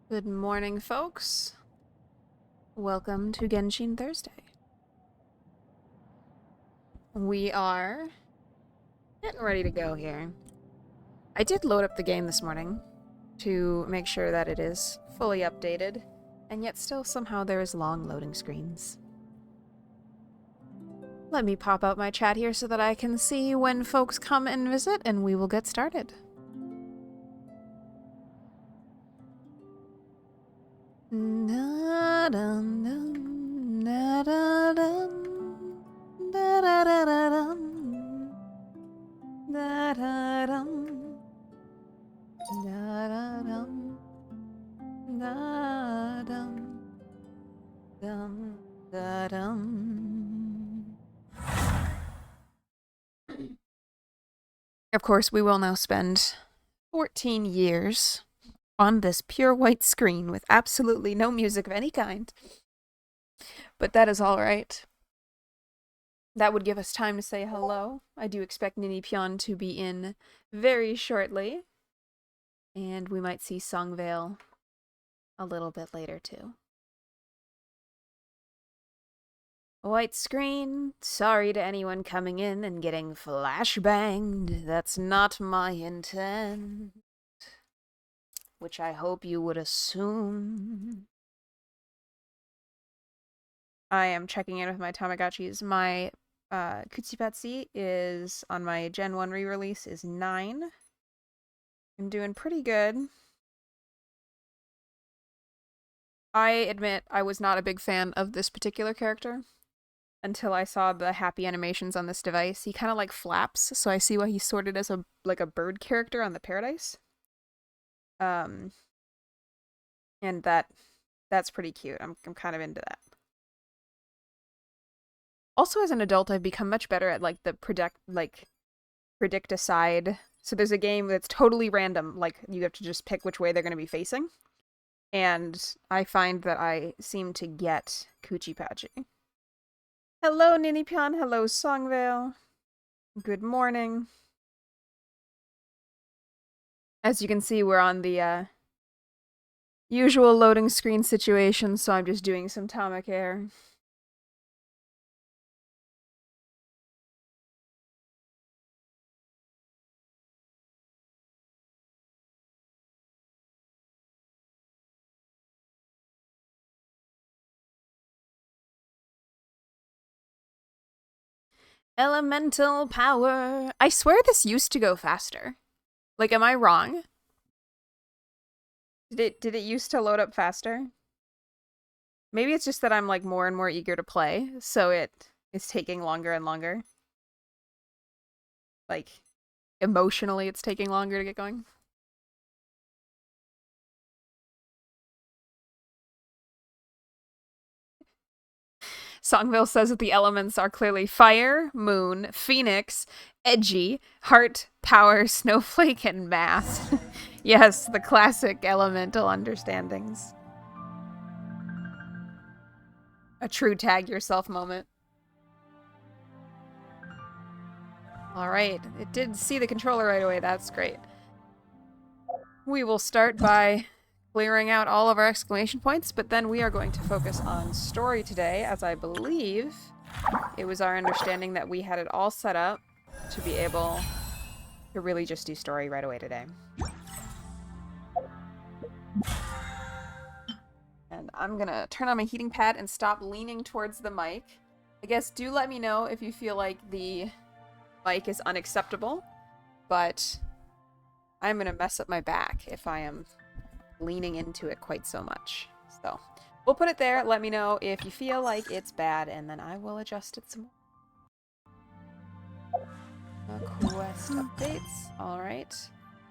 Good morning, folks. Welcome to Genshin Thursday. We are getting ready to go here. I did load up the game this morning to make sure that it is fully updated, and yet still somehow there is long loading screens. Let me pop out my chat here so that I can see when folks come and visit, and we will get started. Of course, we will now spend 14 years on this pure white screen with absolutely no music of any kind. But that is all right. That would give us time to say hello. I do expect Nini Pion to be in very shortly. And we might see Songvale a little bit later too. White screen. Sorry to anyone coming in and getting flashbanged. That's not my intent. Which I hope you would assume. I am checking in with my Tamagotchis. My Kutsipatsi is on my Gen 1 re-release is 9. I'm doing pretty good. I admit I was not a big fan of this particular character until I saw the happy animations on this device. He kind of like flaps, so I see why he's sorted as a bird character on the Paradise. And that's pretty cute. I'm kind of into that. Also, as an adult, I've become much better at like the predict-a-side. So there's a game that's totally random, like you have to just pick which way they're going to be facing. And I find that I seem to get Kuchi-Pachi. Hello, Ninipion. Hello, Songvale. Good morning. As you can see, we're on the usual loading screen situation, so I'm just doing some Tamacare. Elemental power. I swear this used to go faster. Like, am I wrong? Did it used to load up faster? Maybe it's just that I'm like more and more eager to play, so it is taking longer and longer. Like, emotionally it's taking longer to get going. Songville says that the elements are clearly fire, moon, phoenix, edgy, heart, power, snowflake, and math. Yes, the classic elemental understandings. A true tag yourself moment. Alright, it did see the controller right away, that's great. We will start by clearing out all of our exclamation points, but then we are going to focus on story today, as I believe it was our understanding that we had it all set up to be able to really just do story right away today. And I'm gonna turn on my heating pad and stop leaning towards the mic. I guess do let me know if you feel like the mic is unacceptable, but I'm gonna mess up my back if I am leaning into it quite so much. So we'll put it there. Let me know if you feel like it's bad, and then I will adjust it some more. Quest updates. Alright.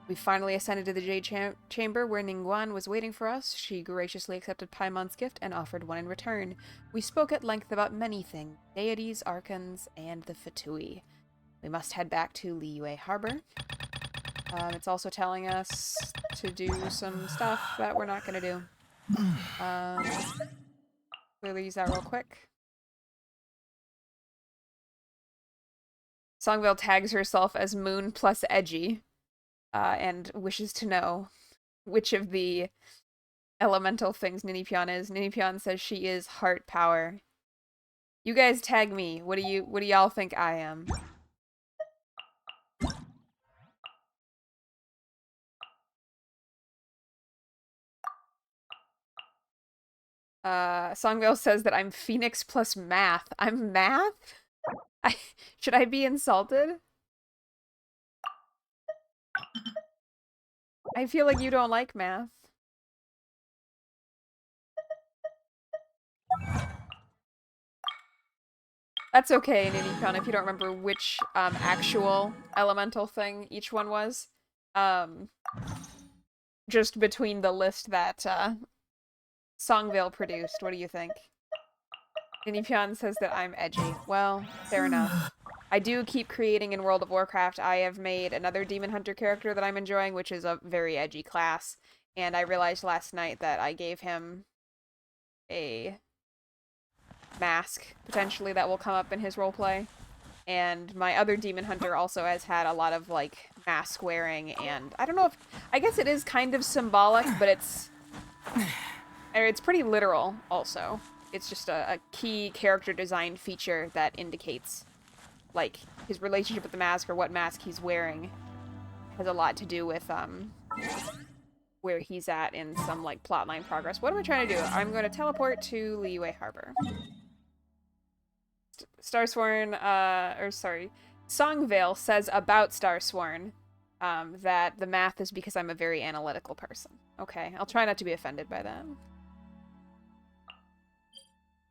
We finally ascended to the Jade Chamber where Ningguan was waiting for us. She graciously accepted Paimon's gift and offered one in return. We spoke at length about many things. Deities, archons, and the Fatui. We must head back to Liyue Harbor. It's also telling us to do some stuff that we're not going to do. Clearly use that real quick. Songville tags herself as Moon plus Edgy, and wishes to know which of the elemental things Ninipyon is. Ninipyon says she is heart power. You guys tag me. What do y'all think I am? Songvale says that I'm Phoenix plus math. I'm math? Should I be insulted? I feel like you don't like math. That's okay, Ninipyon, if you don't remember which actual elemental thing each one was. Just between the list that Songvale produced, what do you think? Ninipyon says that I'm edgy. Well, fair enough. I do keep creating in World of Warcraft. I have made another Demon Hunter character that I'm enjoying, which is a very edgy class. And I realized last night that I gave him a mask, potentially, that will come up in his roleplay. And my other Demon Hunter also has had a lot of, like, mask wearing, and I don't know if... I guess it is kind of symbolic, but it's pretty literal, also. It's just a key character design feature that indicates, like, his relationship with the mask or what mask he's wearing has a lot to do with, where he's at in some, like, plotline progress. What am I trying to do? I'm going to teleport to Liyue Harbor. Starsworn, Songvale says about Starsworn, that the math is because I'm a very analytical person. Okay, I'll try not to be offended by that.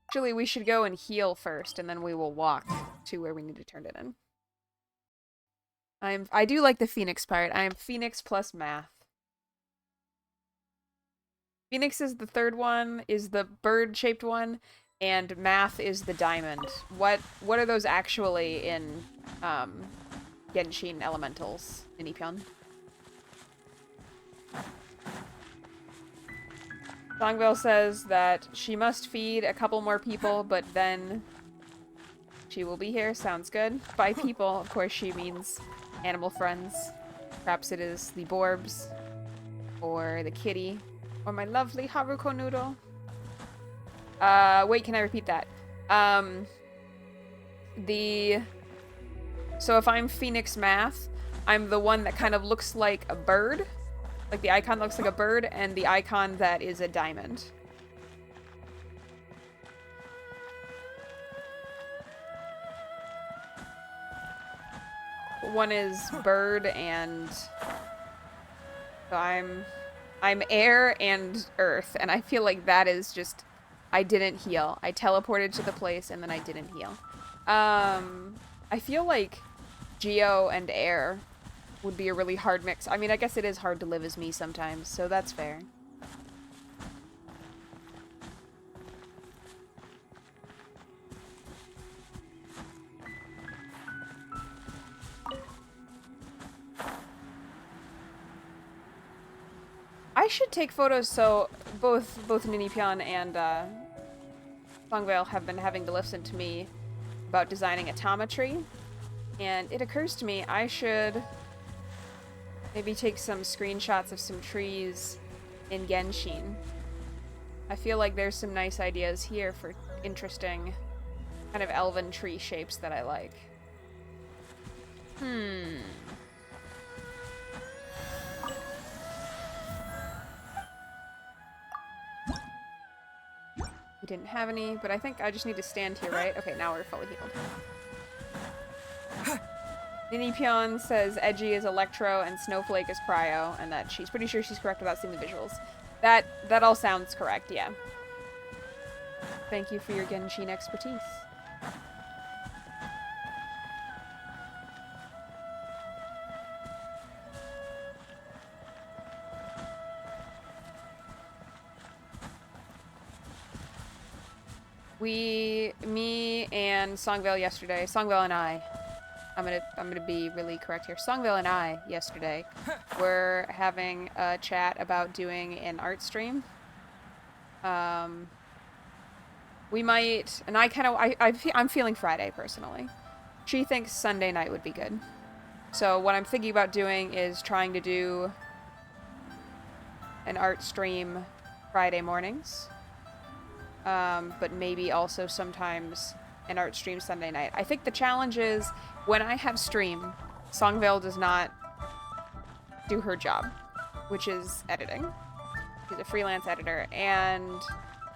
Actually, we should go and heal first, and then we will walk to where we need to turn it in. I do like the Phoenix part. I am Phoenix plus math. Phoenix is the third one, is the bird-shaped one, and math is the diamond. What are those actually in Genshin elementals, Ninipyon? Songvale says that she must feed a couple more people, but then she will be here. Sounds good. By people, of course, she means animal friends. Perhaps it is the Borbs, or the kitty, or my lovely Haruko noodle. Wait, can I repeat that? So if I'm Phoenix Math, I'm the one that kind of looks like a bird. Like, the icon looks like a bird, and the icon that is a diamond. One is bird, and so I'm air and earth, and I feel like that is just... I didn't heal. I teleported to the place, and then I didn't heal. I feel like Geo and air would be a really hard mix. I mean, I guess it is hard to live as me sometimes, so that's fair. I should take photos, so both Ninipyon and Songvale have been having to listen to me about designing a Tometry, and it occurs to me I should maybe take some screenshots of some trees in Genshin. I feel like there's some nice ideas here for interesting kind of elven tree shapes that I like. We didn't have any, but I think I just need to stand here, right? Okay, now we're fully healed. Ninipyon says Edgy is Electro and Snowflake is Cryo, and that she's pretty sure she's correct without seeing the visuals. That all sounds correct, yeah. Thank you for your Genshin expertise. Me and Songvale yesterday, Songvale and I, I'm gonna be really correct here. Songvale and I yesterday were having a chat about doing an art stream. We might, and I'm feeling Friday personally. She thinks Sunday night would be good. So what I'm thinking about doing is trying to do an art stream Friday mornings. But maybe also sometimes an art stream Sunday night. I think the challenge is when I have stream, Songvale does not do her job, which is editing. She's a freelance editor, and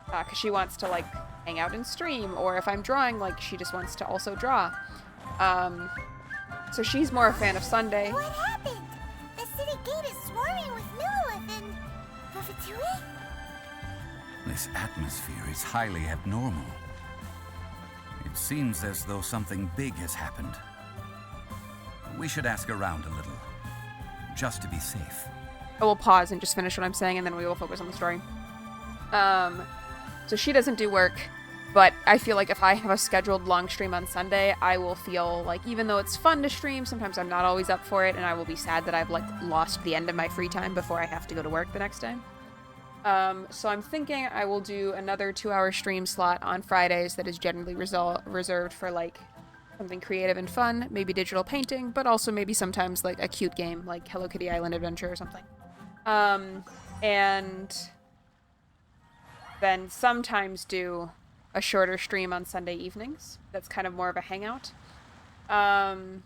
because she wants to like hang out and stream, or if I'm drawing, like she just wants to also draw. So she's more a fan of Sunday. What happened? The city gate is swarming with Liyue and Ratatouille? This atmosphere is highly abnormal. It seems as though something big has happened. We should ask around a little, just to be safe. I will pause and just finish what I'm saying, and then we will focus on the story. So she doesn't do work, but I feel like if I have a scheduled long stream on Sunday, I will feel like even though it's fun to stream, sometimes I'm not always up for it, and I will be sad that I've like lost the end of my free time before I have to go to work the next day. So I'm thinking I will do another 2-hour stream slot on Fridays that is generally reserved for like something creative and fun, maybe digital painting, but also maybe sometimes like a cute game like Hello Kitty Island Adventure or something. And then sometimes do a shorter stream on Sunday evenings. That's kind of more of a hangout. But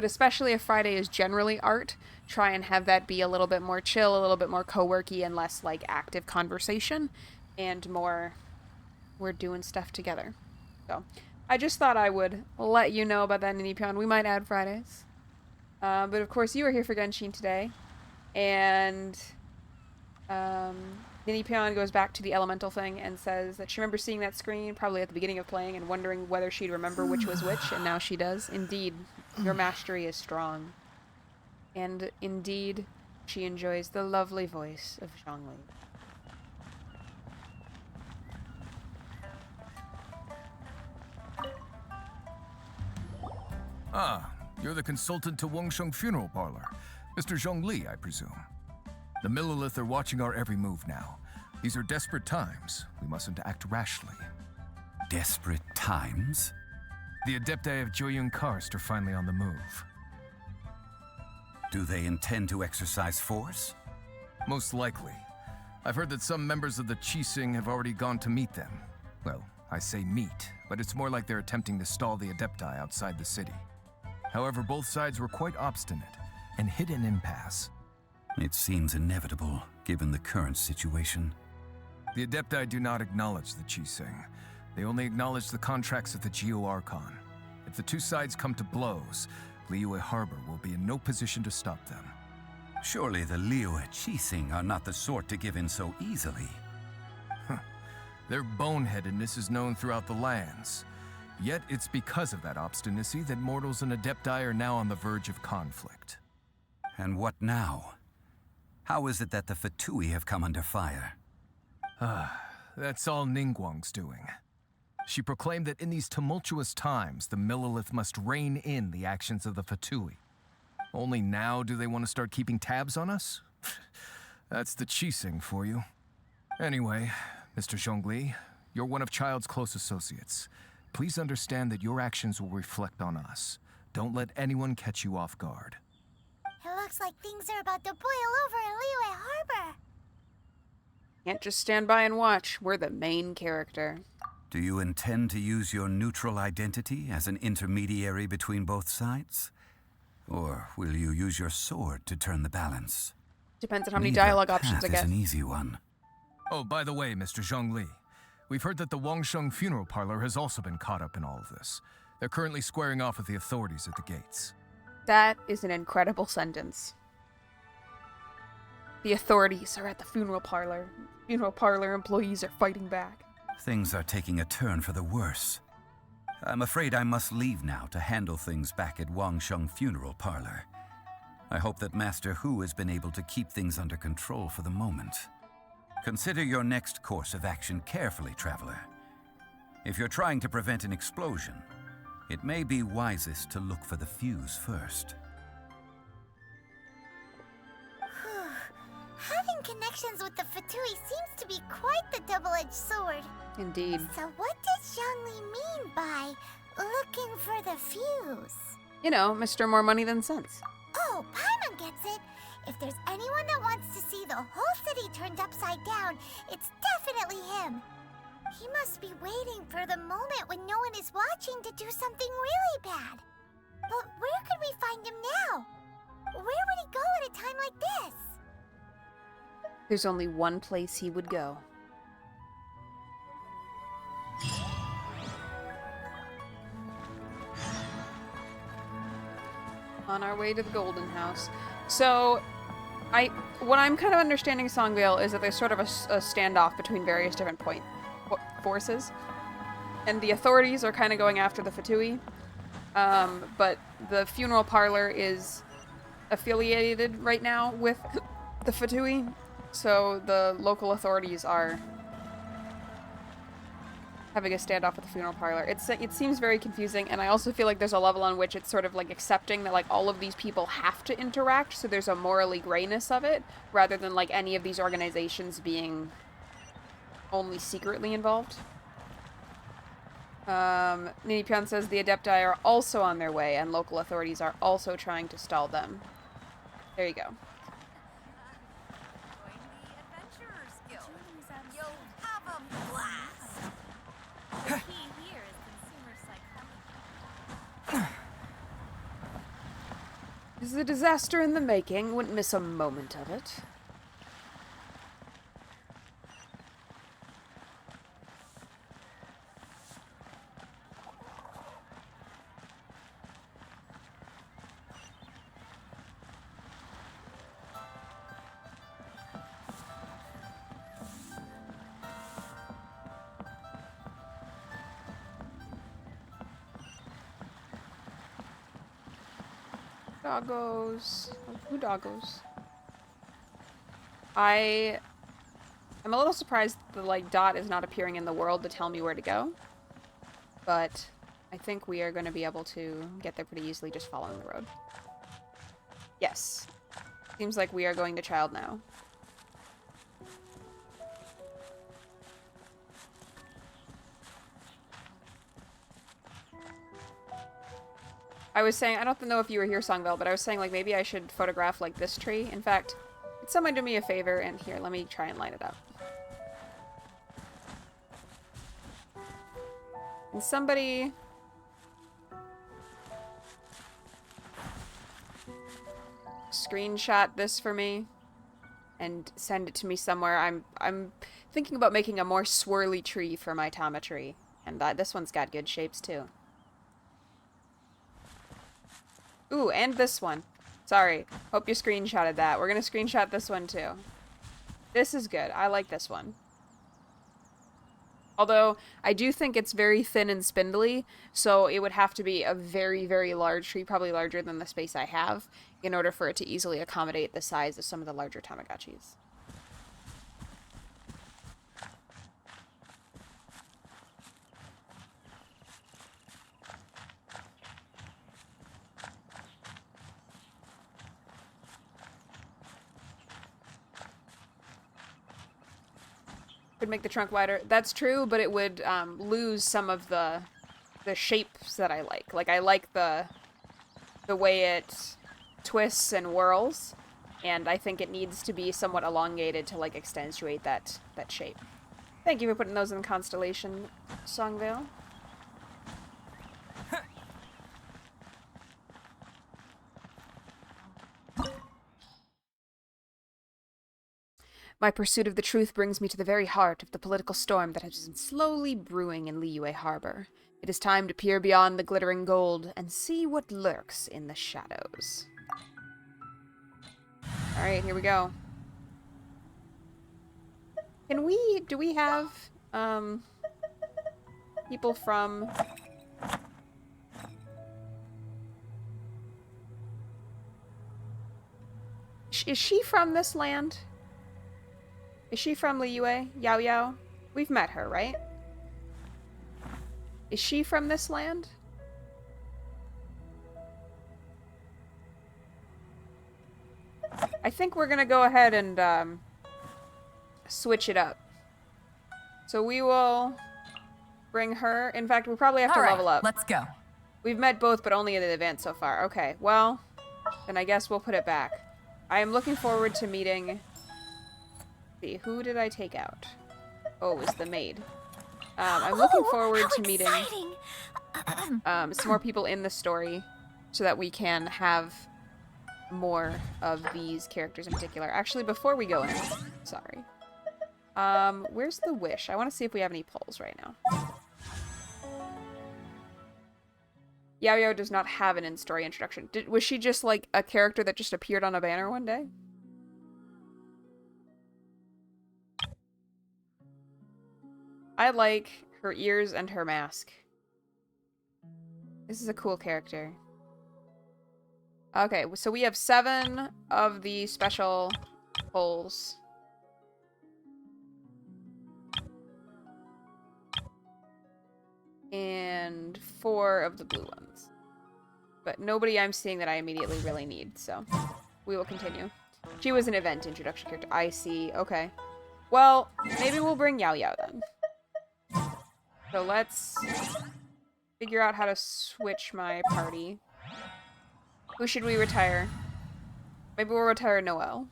especially if Friday is generally art, try and have that be a little bit more chill, a little bit more co-worky, and less like active conversation, and more we're doing stuff together. So I just thought I would let you know about that, Ninipion. We might add Fridays. But of course you are here for Genshin today, and Ninipion goes back to the elemental thing and says that she remembers seeing that screen probably at the beginning of playing and wondering whether she'd remember which was which, and now she does. Indeed, your mastery is strong. And indeed, she enjoys the lovely voice of Zhongli. Ah, you're the consultant to Wangsheng Funeral Parlor. Mr. Zhongli, I presume. The Millilith are watching our every move now. These are desperate times. We mustn't act rashly. Desperate times? The Adepti of Joyun Karst are finally on the move. Do they intend to exercise force? Most likely. I've heard that some members of the Qixing have already gone to meet them. Well, I say meet, but it's more like they're attempting to stall the Adepti outside the city. However, both sides were quite obstinate and hit an impasse. It seems inevitable, given the current situation. The Adepti do not acknowledge the Qixing. They only acknowledge the contracts of the Geo-Archon. If the two sides come to blows, Liyue Harbor will be in no position to stop them. Surely the Liyue Qixing are not the sort to give in so easily. Their boneheadedness is known throughout the lands. Yet it's because of that obstinacy that mortals and Adepti are now on the verge of conflict. And what now? How is it that the Fatui have come under fire? That's all Ningguang's doing. She proclaimed that in these tumultuous times, the Millilith must rein in the actions of the Fatui. Only now do they want to start keeping tabs on us? That's the Qixing for you. Anyway, Mr. Zhongli, you're one of Child's close associates. Please understand that your actions will reflect on us. Don't let anyone catch you off guard. It looks like things are about to boil over in Liyue Harbor. Can't just stand by and watch. We're the main character. Do you intend to use your neutral identity as an intermediary between both sides? Or will you use your sword to turn the balance? Depends on how many Neither dialogue options I path get. is an easy one. Oh, by the way, Mr. Zhongli, we've heard that the Wangsheng Funeral Parlor has also been caught up in all of this. They're currently squaring off with the authorities at the gates. That is an incredible sentence. The authorities are at the funeral parlor. Funeral parlor employees are fighting back. Things are taking a turn for the worse. I'm afraid I must leave now to handle things back at Wangsheng Funeral Parlor. I hope that Master Hu has been able to keep things under control for the moment. Consider your next course of action carefully, Traveler. If you're trying to prevent an explosion, it may be wisest to look for the fuse first. Having connections with the Fatui seems to be quite the double-edged sword. Indeed. So what does Zhongli mean by looking for the fuse? You know, Mr. More Money Than Sense. Oh, Paimon gets it. If there's anyone that wants to see the whole city turned upside down, it's definitely him. He must be waiting for the moment when no one is watching to do something really bad. But where could we find him now? Where would he go at a time like this? There's only one place he would go. On our way to the Golden House. So, what I'm kind of understanding Songvale is that there's sort of a standoff between various different forces. And the authorities are kind of going after the Fatui. But the funeral parlor is affiliated right now with the Fatui. So the local authorities are having a standoff with the funeral parlor. It seems very confusing, and I also feel like there's a level on which it's sort of like accepting that like all of these people have to interact, so there's a morally grayness of it, rather than like any of these organizations being only secretly involved. Nini Pion says the Adepti are also on their way, and local authorities are also trying to stall them. There you go. This is a disaster in the making. Wouldn't miss a moment of it. Doggos. Who doggos? I'm a little surprised the like dot is not appearing in the world to tell me where to go. But I think we are going to be able to get there pretty easily just following the road. Yes. Seems like we are going to Child now. I was saying, I don't know if you were here, Songbell, but I was saying, like, maybe I should photograph, like, this tree. In fact, could someone do me a favor? And here, let me try and line it up. And somebody... screenshot this for me and send it to me somewhere. I'm thinking about making a more swirly tree for my Tama tree. And this one's got good shapes, too. Ooh, and this one. Sorry. Hope you screenshotted that. We're gonna screenshot this one too. This is good. I like this one. Although, I do think it's very thin and spindly, so it would have to be a very, very large tree, probably larger than the space I have, in order for it to easily accommodate the size of some of the larger Tamagotchis. Could make the trunk wider. That's true, but it would lose some of the shapes that I like. Like I like the way it twists and whirls, and I think it needs to be somewhat elongated to like accentuate that shape. Thank you for putting those in Constellation, Songvale. My pursuit of the truth brings me to the very heart of the political storm that has been slowly brewing in Liyue Harbor. It is time to peer beyond the glittering gold and see what lurks in the shadows. Alright, here we go. Do we have, people from... Is she from this land? Is she from Liyue? Yao Yao? We've met her, right? Is she from this land? I think we're gonna go ahead and, switch it up. So we will bring her. In fact, we probably have to level up. Let's go. We've met both, but only in the event so far. Okay, well, then I guess we'll put it back. I am looking forward to meeting See, who did I take out? Oh, it was the maid. I'm looking forward to meeting some more people in the story so that we can have more of these characters in particular. Actually, before we go in, sorry. Where's the wish? I want to see if we have any polls right now. Liyue does not have an in-story introduction. Was she just like a character that just appeared on a banner one day? I like her ears and her mask. This is a cool character. Okay, so we have 7 of the special polls. And 4 of the blue ones. But nobody I'm seeing that I immediately really need, so we will continue. She was an event introduction character. I see. Okay. Well, maybe we'll bring Liyue then. So let's figure out how to switch my party. Who should we retire? Maybe we'll retire Noelle.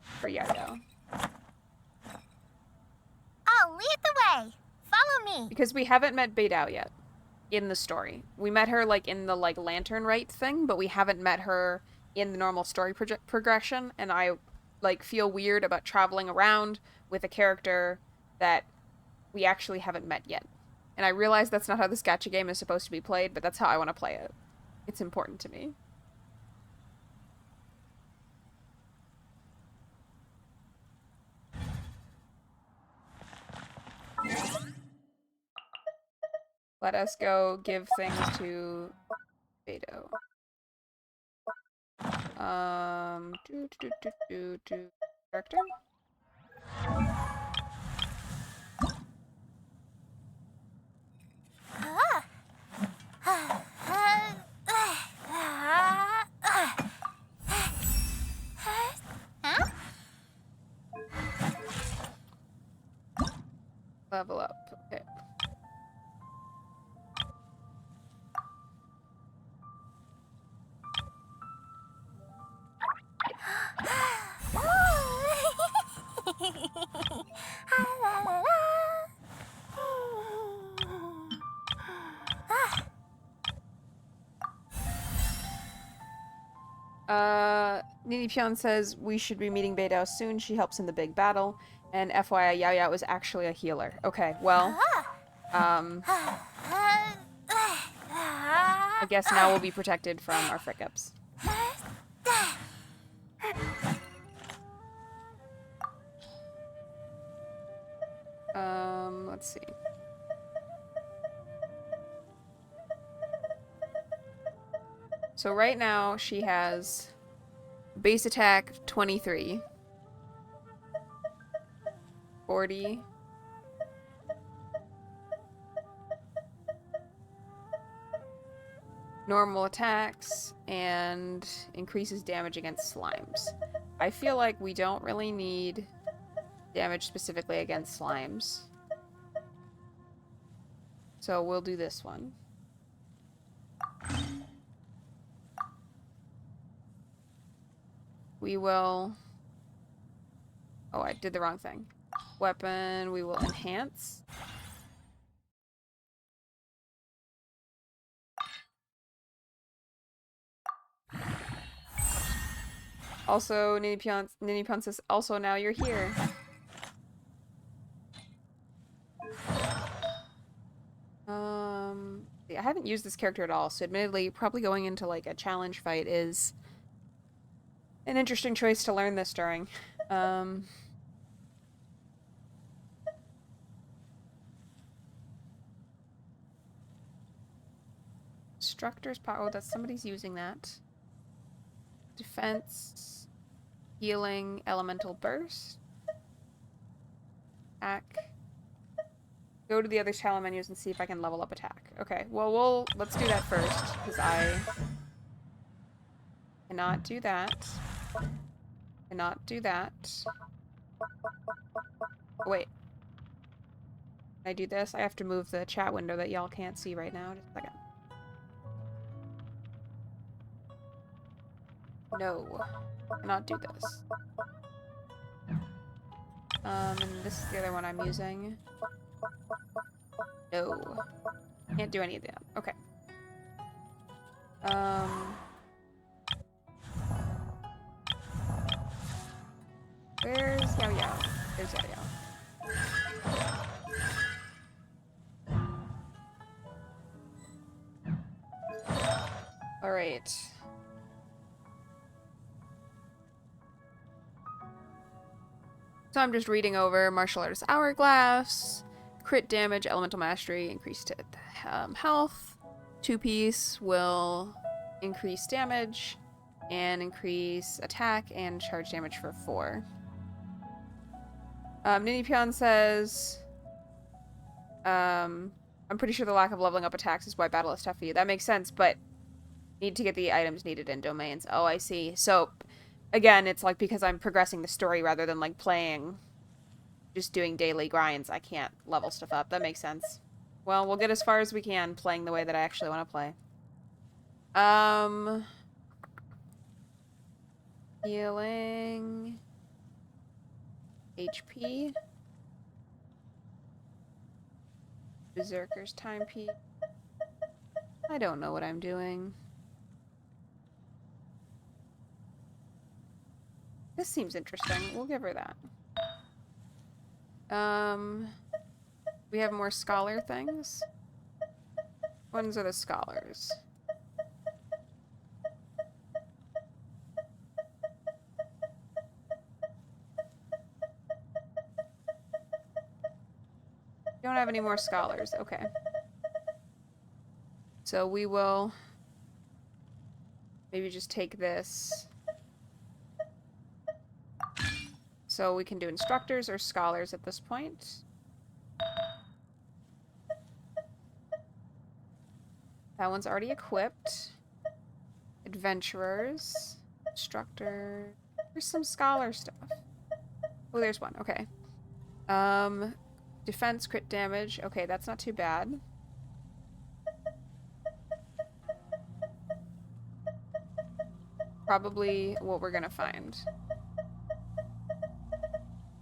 For Liyue. I'll lead the way. Follow me. Because we haven't met Beidou yet in the story. We met her like in the like lantern rite thing, but we haven't met her in the normal story progression, and I like feel weird about traveling around with a character that we actually haven't met yet. And I realize that's not how this gacha game is supposed to be played, but that's how I want to play it. It's important to me. Let us go give things to Beidou. Character? Level up. Okay. Nini Pion says we should be meeting Beidou soon. She helps in the big battle. And FYI, Liyue was actually a healer. Okay, well, I guess now we'll be protected from our frick-ups. Let's see. So right now she has base attack 23, 40, normal attacks, and increases damage against slimes. I feel like we don't really need damage specifically against slimes. So we'll do this one. We will... Oh, I did the wrong thing. Weapon, we will enhance. Also, Nini Pion says, also now you're here. I haven't used this character at all, so admittedly, probably going into like a challenge fight is an interesting choice to learn this during. Instructor's power. Oh, that's somebody's using that. Defense, healing, elemental burst. Attack. Go to the other channel menus and see if I can level up attack. Okay, well, let's do that first, because I cannot do that. Cannot do that. Oh, wait. Can I do this? I have to move the chat window that y'all can't see right now. Just a second. No. Cannot do this. And this is the other one I'm using. No. Can't do any of that. Okay. Where's Yao Yao? There's Yao Yao. Alright. So I'm just reading over Martial Artist Hourglass, crit damage, elemental mastery, increased health. 2-piece will increase damage and increase attack and charge damage for 4. Ninipion says, I'm pretty sure the lack of leveling up attacks is why battle is tough for you. That makes sense, but need to get the items needed in domains. Oh, I see. So, again, it's like because I'm progressing the story rather than like playing, just doing daily grinds, I can't level stuff up. That makes sense. Well, we'll get as far as we can playing the way that I actually want to play. Healing. HP. Berserker's timepiece. I don't know what I'm doing. This seems interesting. We'll give her that. We have more scholar things. Ones are the scholars. Don't have any more scholars. Okay. So we will maybe just take this. So we can do instructors or scholars at this point. That one's already equipped. Adventurers. Instructor. There's some scholar stuff. Oh, there's one. Okay. Defense, crit damage. Okay, that's not too bad. Probably what we're gonna find.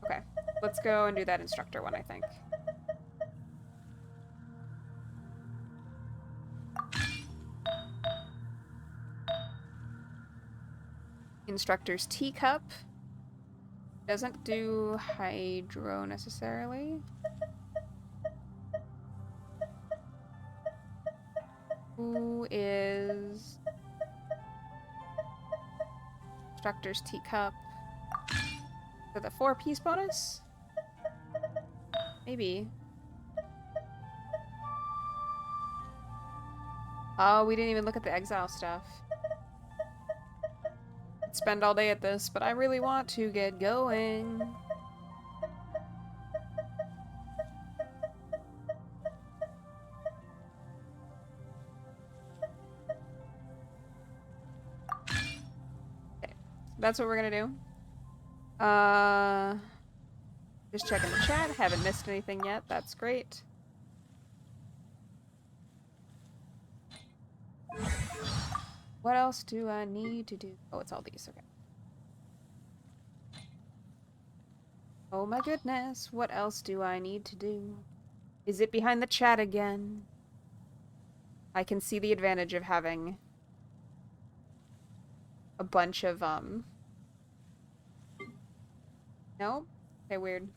Okay, let's go and do that instructor one, I think. Instructor's teacup. Doesn't do hydro necessarily. Who is instructor's teacup? For the 4-piece bonus? Maybe. Oh, we didn't even look at the exile stuff. I'd spend all day at this, but I really want to get going. Okay, that's what we're gonna do. Just checking the chat. Haven't missed anything yet. That's great. What else do I need to do? Oh, it's all these. Okay. Oh my goodness. What else do I need to do? Is it behind the chat again? I can see the advantage of having a bunch of, No? Okay, weird.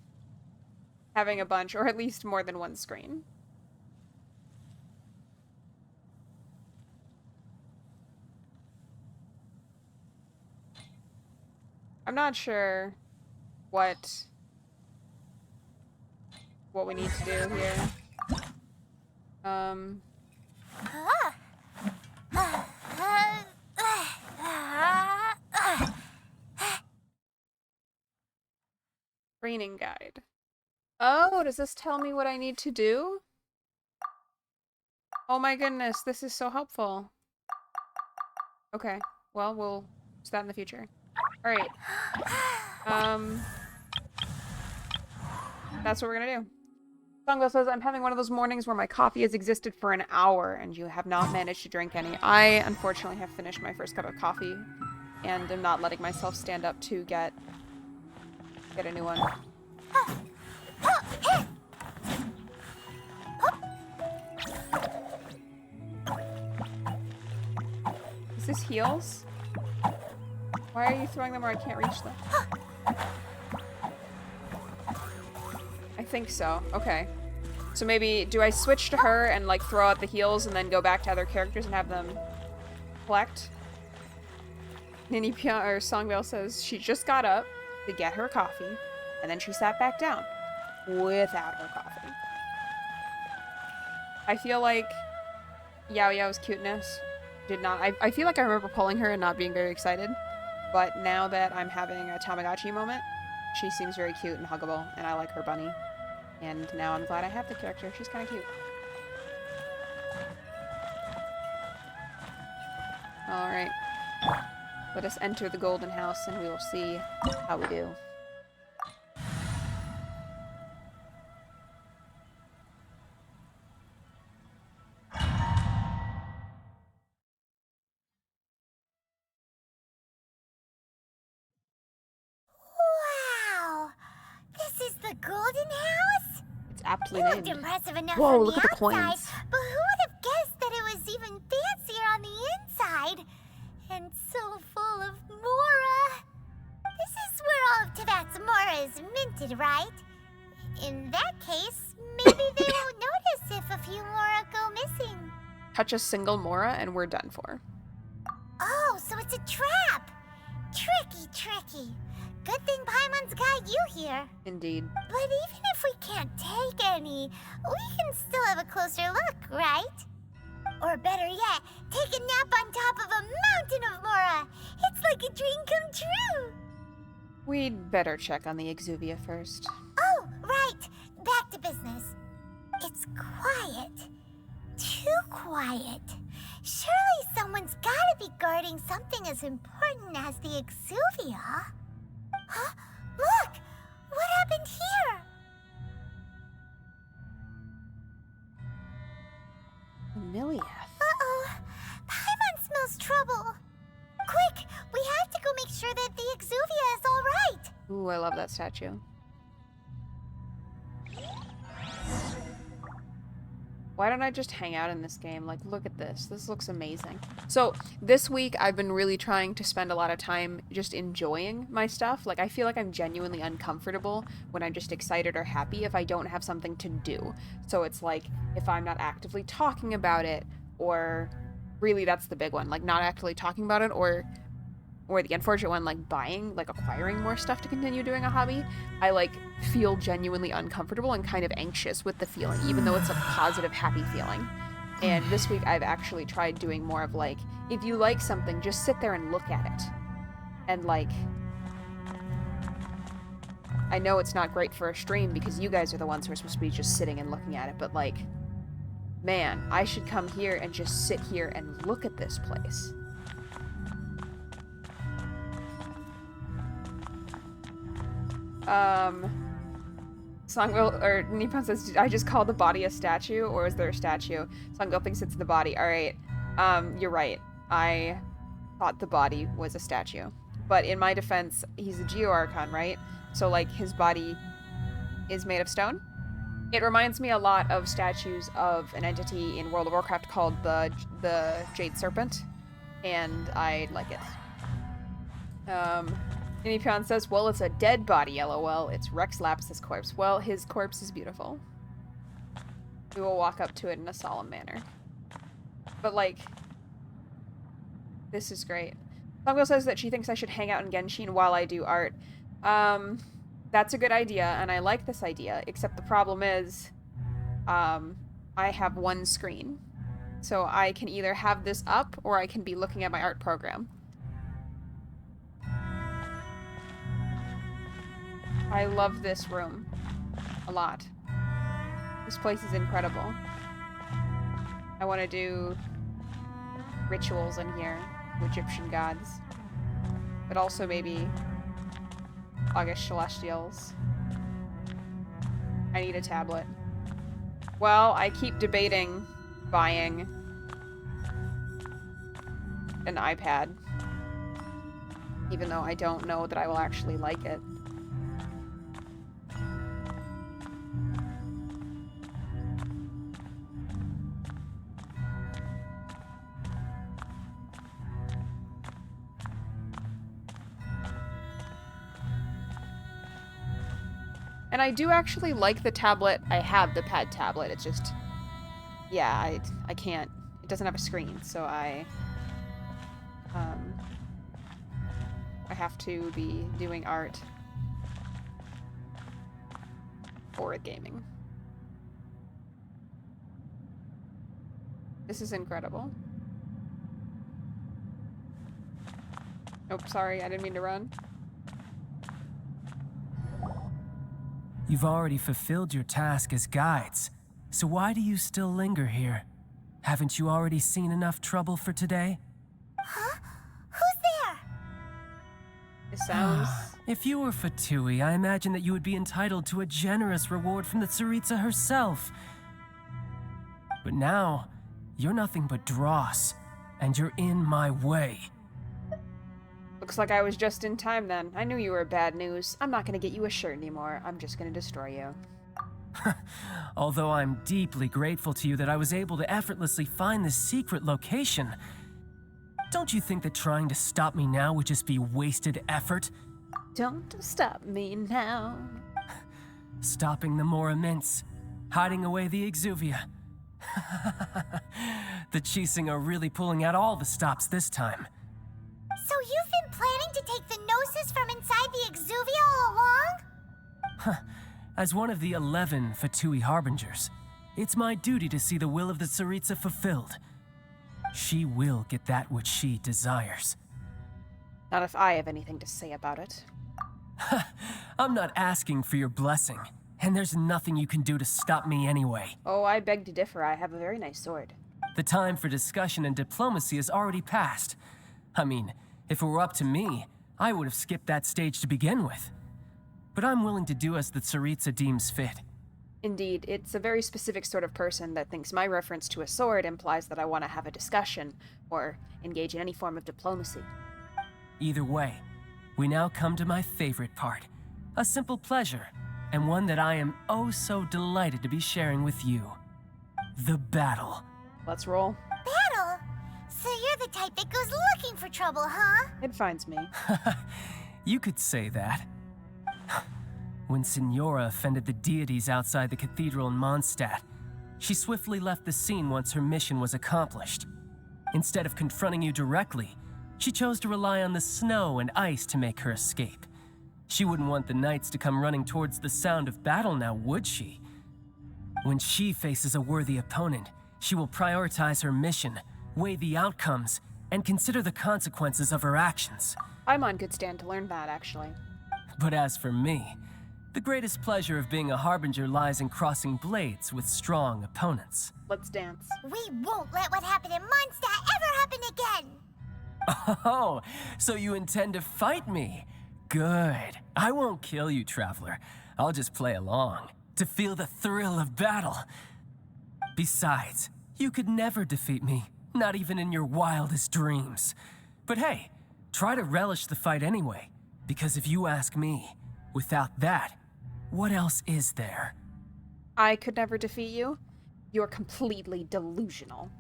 Having a bunch, or at least more than one screen. I'm not sure what we need to do here. Training guide. Oh, does this tell me what I need to do? Oh my goodness, this is so helpful. Okay, well, we'll use that in the future. Alright. That's what we're gonna do. Songbell says, I'm having one of those mornings where my coffee has existed for an hour and you have not managed to drink any. I, unfortunately, have finished my first cup of coffee and I'm not letting myself stand up to get a new one. Is this heals? Why are you throwing them where I can't reach them? I think so. Okay. So maybe, do I switch to her and like throw out the heals and then go back to other characters and have them collect? Ninipia or Songvale says she just got up to get her coffee and then she sat back down without her coffee. I feel like Yao Yao's cuteness did not. I feel like I remember pulling her and not being very excited, but now that I'm having a Tamagotchi moment, she seems very cute and huggable, and I like her bunny. And now I'm glad I have the character. She's kind of cute. Alright. Let us enter the golden house and we will see how we do. Wow! This is the Golden House? It's aptly It looked named. impressive enough Whoa, from look the at the outside, coins. but who would have guessed that it was even fancier on the inside? And so full of Mora. This is where all of Tibet's Mora is minted, right? In that case, maybe they won't notice if a few Mora go missing. Touch a single Mora and we're done for. Oh, so it's a trap! Tricky, tricky. Good thing Paimon's got you here. Indeed. But even if we can't take any, we can still have a closer look, right? Or better yet, take a nap on top of a mountain of Mora. It's like a dream come true. We'd better check on the Exuvia first. Oh, right. Back to business. It's quiet. Too quiet. Surely someone's gotta be guarding something as important as the Exuvia. Huh? Look! What happened here? Amelia. Uh-oh. Paimon smells trouble. Quick! We have to go make sure that the Exuvia is all right. Ooh, I love that statue. Why don't I just hang out in this game? Like, look at this. This looks amazing. So, this week I've been really trying to spend a lot of time just enjoying my stuff. Like, I feel like I'm genuinely uncomfortable when I'm just excited or happy if I don't have something to do. So it's like, if I'm not actively talking about it, or really that's the big one, like not actively talking about it, or the unfortunate one, like acquiring more stuff to continue doing a hobby, I like feel genuinely uncomfortable and kind of anxious with the feeling, even though it's a positive, happy feeling. And this week I've actually tried doing more of like, if you like something, just sit there and look at it. And like, I know it's not great for a stream because you guys are the ones who are supposed to be just sitting and looking at it, but like, man, I should come here and just sit here and look at this place. Songville, or Nippon says, did I just call the body a statue, or is there a statue? Songville thinks it's the body. Alright, you're right. I thought the body was a statue. But in my defense, he's a Geo-Archon, right? So, like, his body is made of stone? It reminds me a lot of statues of an entity in World of Warcraft called the Jade Serpent, and I like it. Ninipion says, well, it's a dead body, lol. It's Rex Lapis' corpse. Well, his corpse is beautiful. We will walk up to it in a solemn manner. But, like, this is great. Songo says that she thinks I should hang out in Genshin while I do art. That's a good idea, and I like this idea, except the problem is, I have one screen. So I can either have this up, or I can be looking at my art program. I love this room a lot. This place is incredible. I want to do rituals in here to Egyptian gods, but also maybe August Celestials. I need a tablet. Well, I keep debating buying an iPad. even though I don't know that I will actually like it. And I do actually like the tablet. I have the pad tablet. It's just, yeah, I can't. It doesn't have a screen, so I have to be doing art for gaming. This is incredible. Nope, sorry, I didn't mean to run. You've already fulfilled your task as guides, so why do you still linger here? Haven't you already seen enough trouble for today? Huh? Who's there? It sounds... If you were Fatui, I imagine that you would be entitled to a generous reward from the Tsaritsa herself. But now, you're nothing but dross, and you're in my way. Looks like I was just in time then. I knew you were bad news. I'm not gonna get you a shirt anymore. I'm just gonna destroy you. Although I'm deeply grateful to you that I was able to effortlessly find this secret location, don't you think that trying to stop me now would just be wasted effort? Don't stop me now. Stopping the more immense, hiding away the Exuvia. The Chising are really pulling out all the stops this time. So you've been planning to take the Gnosis from inside the Exuvia all along? As one of the 11 Fatui Harbingers, it's my duty to see the will of the Tsaritsa fulfilled. She will get that which she desires. Not if I have anything to say about it. I'm not asking for your blessing, and there's nothing you can do to stop me anyway. Oh, I beg to differ. I have a very nice sword. The time for discussion and diplomacy has already passed. I mean, if it were up to me, I would have skipped that stage to begin with. But I'm willing to do as the Tsaritsa deems fit. Indeed, it's a very specific sort of person that thinks my reference to a sword implies that I want to have a discussion, or engage in any form of diplomacy. Either way, we now come to my favorite part. A simple pleasure, and one that I am oh so delighted to be sharing with you. The battle. Let's roll. Battle? So you're the type that goes looking for trouble, huh? It finds me. You could say that. When Signora offended the deities outside the cathedral in Mondstadt, she swiftly left the scene once her mission was accomplished. Instead of confronting you directly, she chose to rely on the snow and ice to make her escape. She wouldn't want the knights to come running towards the sound of battle now, would she? When she faces a worthy opponent, she will prioritize her mission, weigh the outcomes, and consider the consequences of her actions. I'm on good stand to learn that, actually. But as for me, the greatest pleasure of being a harbinger lies in crossing blades with strong opponents. Let's dance. We won't let what happened in Mondstadt ever happen again! Oh, so you intend to fight me? Good. I won't kill you, Traveler. I'll just play along, to feel the thrill of battle. Besides, you could never defeat me, not even in your wildest dreams. But hey, try to relish the fight anyway, because if you ask me, without that, what else is there? I could never defeat you? You're completely delusional.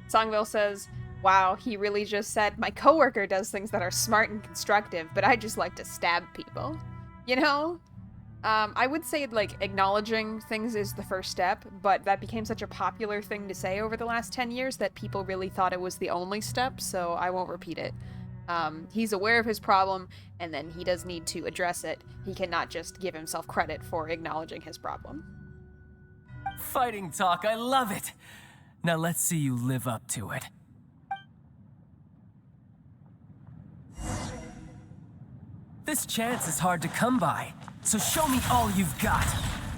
Songville says, wow, he really just said, my coworker does things that are smart and constructive, but I just like to stab people. You know? I would say, like, acknowledging things is the first step, but that became such a popular thing to say over the last 10 years that people really thought it was the only step, so I won't repeat it. He's aware of his problem, and then he does need to address it. He cannot just give himself credit for acknowledging his problem. Fighting talk, I love it! Now let's see you live up to it. This chance is hard to come by, so show me all you've got.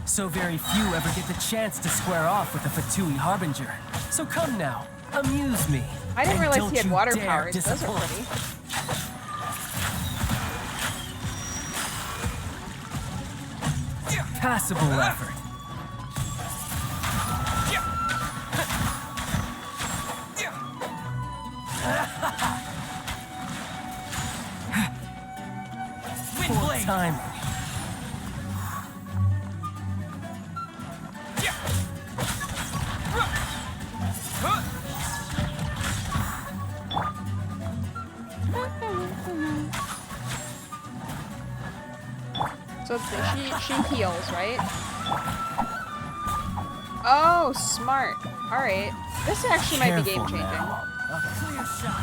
So very few ever get the chance to square off with a Fatui Harbinger. So come now, amuse me. I didn't and realize don't he had you water dare powers. Those are disappoint. pretty. Passable effort. timing. So she heals, right? Oh, smart. All right. This actually might be Careful game changing. now. A clear shot.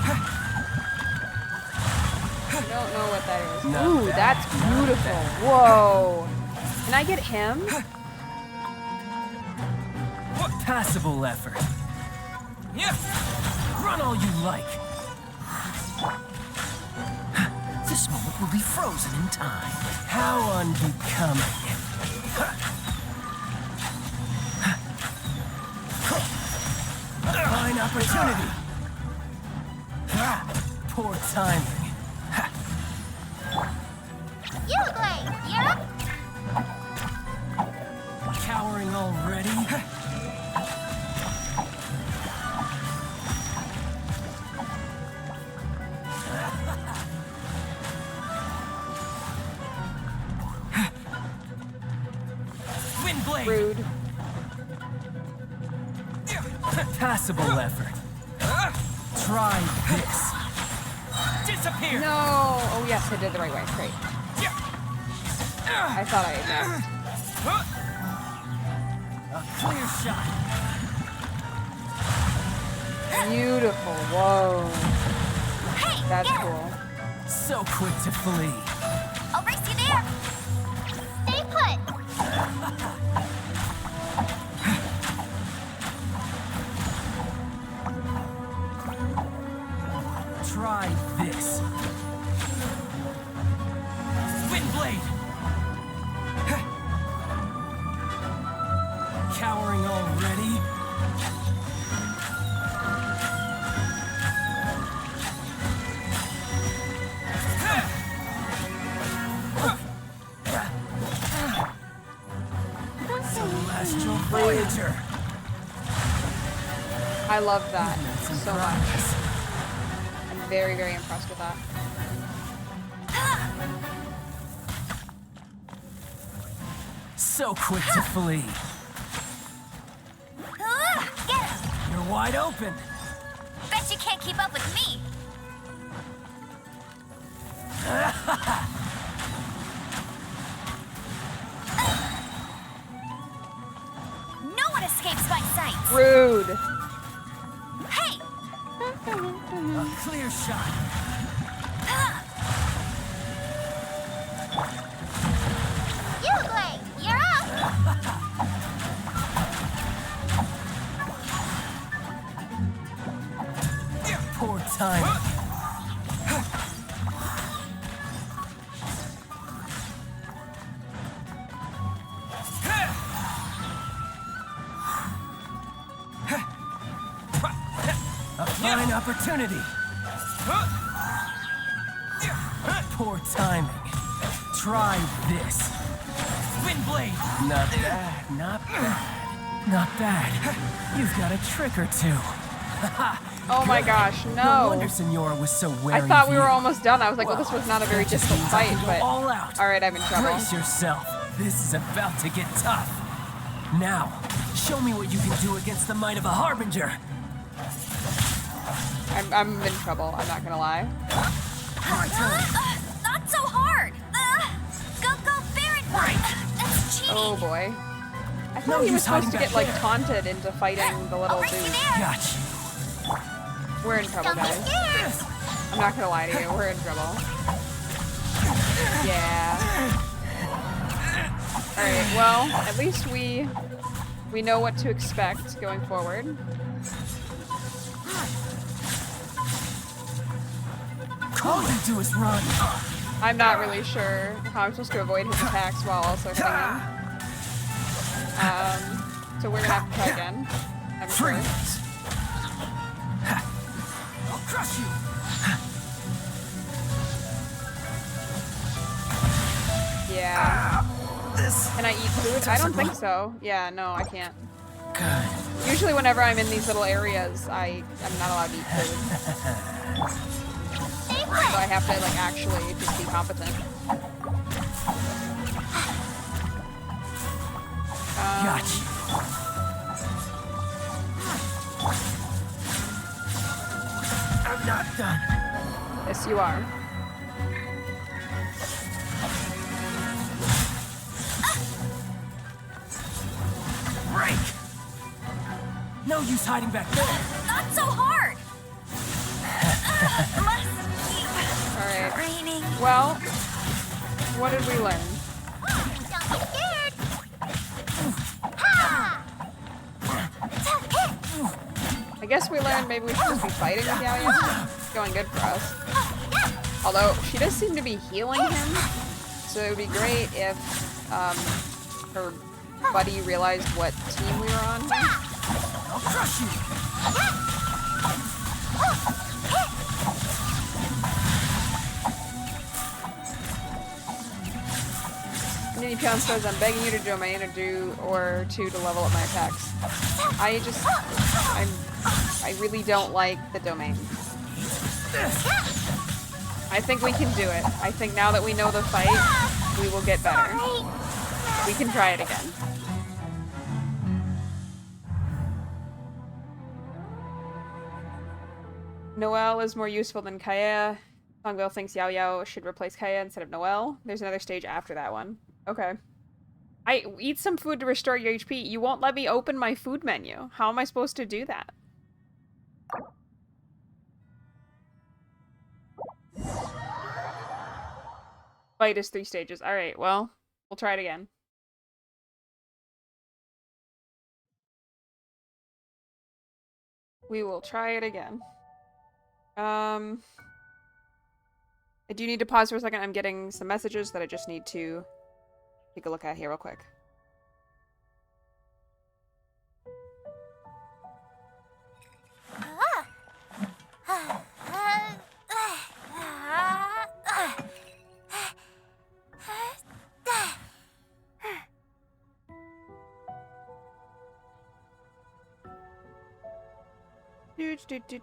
I don't know what that is. Not Ooh, bad, that's not beautiful. bad. Whoa. Can I get him? Passable effort. Run all you like. This moment will be frozen in time. How unbecoming. A fine opportunity. Poor timing. Liyue, you're up. Cowering already? Windblade! Rude. Passable effort. Try this. Disappear! No. Oh, yes, I did the right way. Great. I thought I had missed. A clear shot. Beautiful. Whoa. Hey, That's get him. cool. So quick to flee. I'll race you there. Stay put. Try this. Windblade! Cowering already? Celestial Voyager! I love that Some so much. progress. I'm very, very impressed with that. So quick to flee. Get him. You're wide open. Bet you can't keep up with me. No one escapes my sight. Rude. Hey, A clear shot. Liyue, you're up. Poor timing. A fine opportunity. Poor timing. Try this. Windblade! Not bad, not bad. Not bad. You've got a trick or two. Oh my gosh, No no. wonder Senora was so wary I thought of we were you. almost done. I was like, well, this was not a very That just difficult means I fight, can but go all out. alright, I'm in trouble. Brace yourself. This is about to get tough. Now, show me what you can do against the might of a Harbinger. I'm in trouble, I'm not gonna lie. My turn. Not so hard. Go, Baron. That's cheating. Oh boy. I No thought he was use hiding supposed to back get like there. taunted into fighting the little I'll race you dude. there. Got you. We're in trouble, Don't be guys. scared. I'm not gonna lie to you, we're in trouble. Yeah. Alright, well, at least we know what to expect going forward. All you do is run. I'm not really sure how I'm supposed to avoid his attacks while also hitting him. So we're gonna have to try again. I'm sure. Freeze. I'll crush you. Yeah. This. Can I eat food? I don't think so. Yeah, no, I can't. Good. Usually whenever I'm in these little areas, I'm not allowed to eat food. So I have to like actually just be competent. Gotcha. I'm not done. Yes, you are. Break! No use hiding back there. Not so hard! Alright. Raining. Well, what did we learn? Don't be scared! Ha! I guess we learned maybe we should just be fighting with Yao. It's going good for us. Although, she does seem to be healing him, so it would be great if her buddy realized what team we were on. I'll crush you. Ninipyon says, I'm begging you to domain or two to level up my attacks. I really don't like the domain. I think we can do it. I think now that we know the fight, we will get better. We can try it again. Noelle is more useful than Kaeya. Songville thinks Yao Yao should replace Kaeya instead of Noelle. There's another stage after that one. Okay. I eat some food to restore your HP. You won't let me open my food menu. How am I supposed to do that? Fight is 3 stages. Alright, well, we'll try it again. We will try it again. I do need to pause for a second. I'm getting some messages that I just need to take a look at here real quick.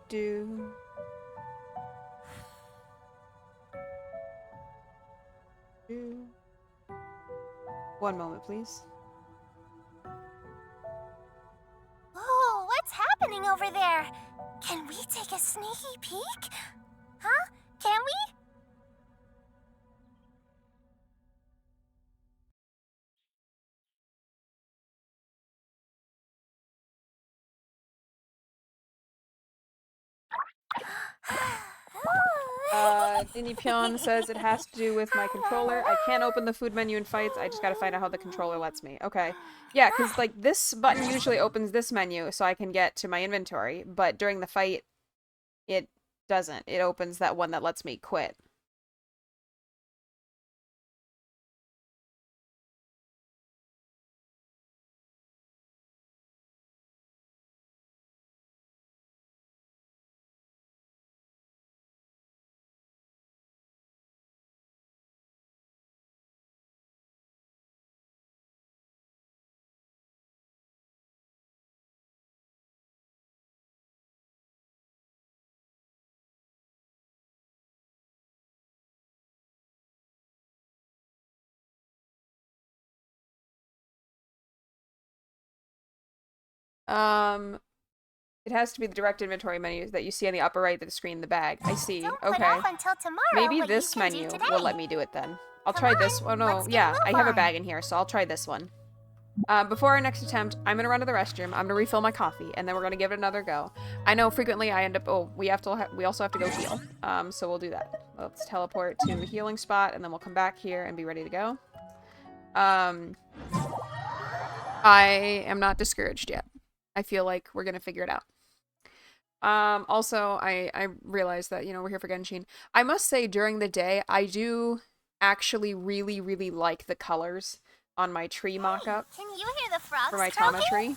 Do. One moment, please. Oh, what's happening over there? Can we take a sneaky peek? Huh? Can we? Dinipyon says it has to do with my controller. I can't open the food menu in fights. I just gotta find out how the controller lets me. Okay. Yeah, because, like, this button usually opens this menu so I can get to my inventory, but during the fight, it doesn't. It opens that one that lets me quit. It has to be the direct inventory menu that you see on the upper right of the screen, the bag. I see. Don't put Okay. off until tomorrow Maybe what this you can do menu today. will let me do it then. I'll Come try on, this. Oh no, let's get yeah, move I have a on. bag in here, so I'll try this one. Before our next attempt, I'm gonna run to the restroom. I'm gonna refill my coffee, and then we're gonna give it another go. I know frequently I end up. Oh, we also have to go heal. So we'll do that. Let's teleport to the healing spot, and then we'll come back here and be ready to go. I am not discouraged yet. I feel like we're gonna figure it out. Also, I realized that, you know, we're here for Genshin. I must say, during the day, I do actually really, really like the colors on my tree mock-up Can you hear the frogs for my Tama croaking? tree.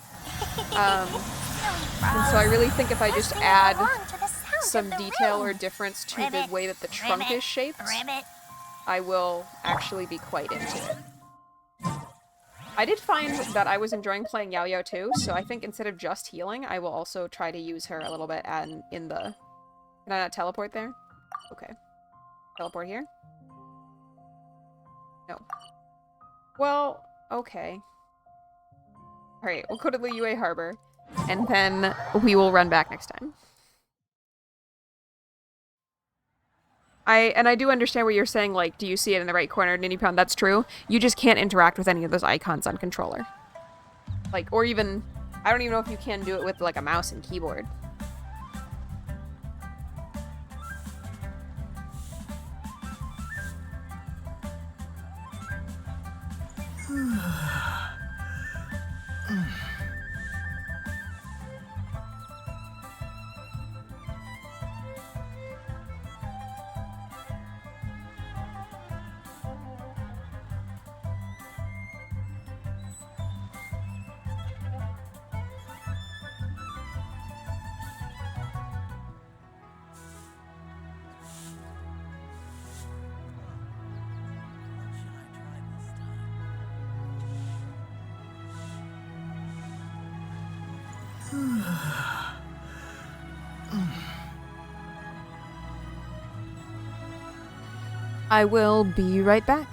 And so I really think if I just Singing add along to the sound some of the detail or rain. difference to Ribbit, the way that the trunk ribbit, is shaped, ribbit. I will actually be quite into it. I did find that I was enjoying playing Yao Yao too, so I think instead of just healing, I will also try to use her a little bit in the... Can I not teleport there? Okay. Teleport here. No. Well, okay. Alright, we'll go to Liyue Harbor, and then we will run back next time. I do understand what you're saying, like, do you see it in the right corner, Ninny-Pound? That's true. You just can't interact with any of those icons on controller. Like, or even, I don't even know if you can do it with, like, a mouse and keyboard. I will be right back.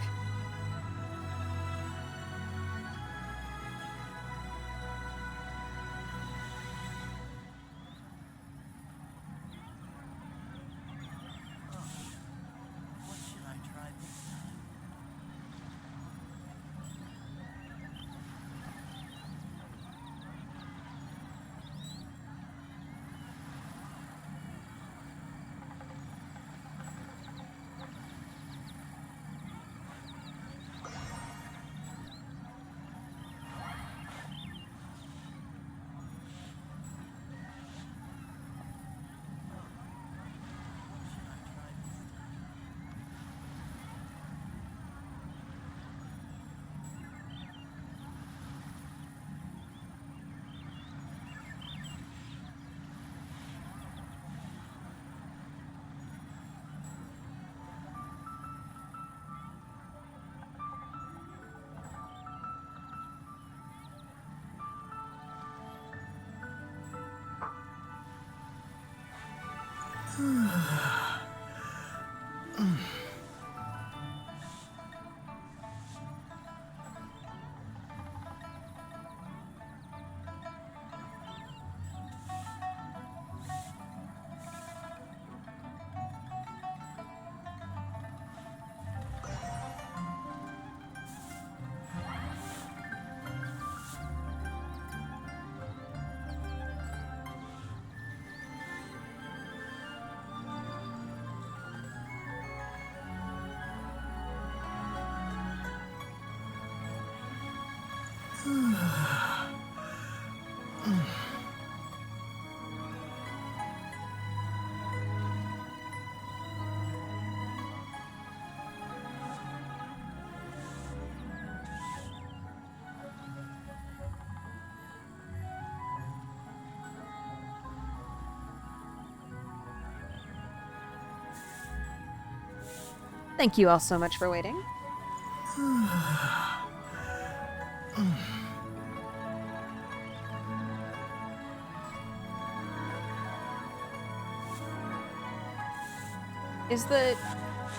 Thank you all so much for waiting.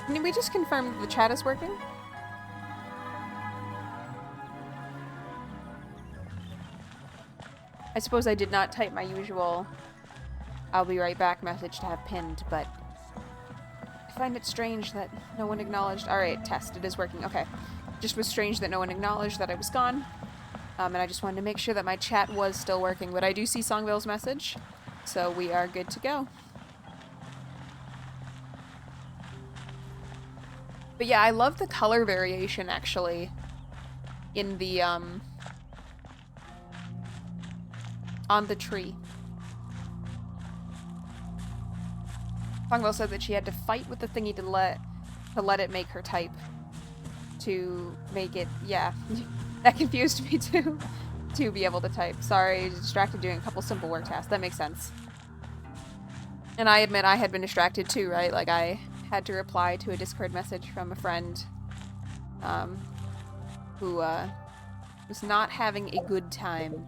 Can we just confirm that the chat is working? I suppose I did not type my usual "I'll be right back" message to have pinned, but I find it strange that no one acknowledged. Alright, test. It is working. Okay. Just was strange that no one acknowledged that I was gone. And I just wanted to make sure that my chat was still working. But I do see Songville's message, so we are good to go. But yeah, I love the color variation, actually, in the, on the tree. Songville said that she had to fight with the thingy to let it make her type. To make it, yeah. That confused me too. To be able to type. Sorry, distracted doing a couple simple work tasks. That makes sense. And I admit I had been distracted too, right? Like I had to reply to a Discord message from a friend who was not having a good time.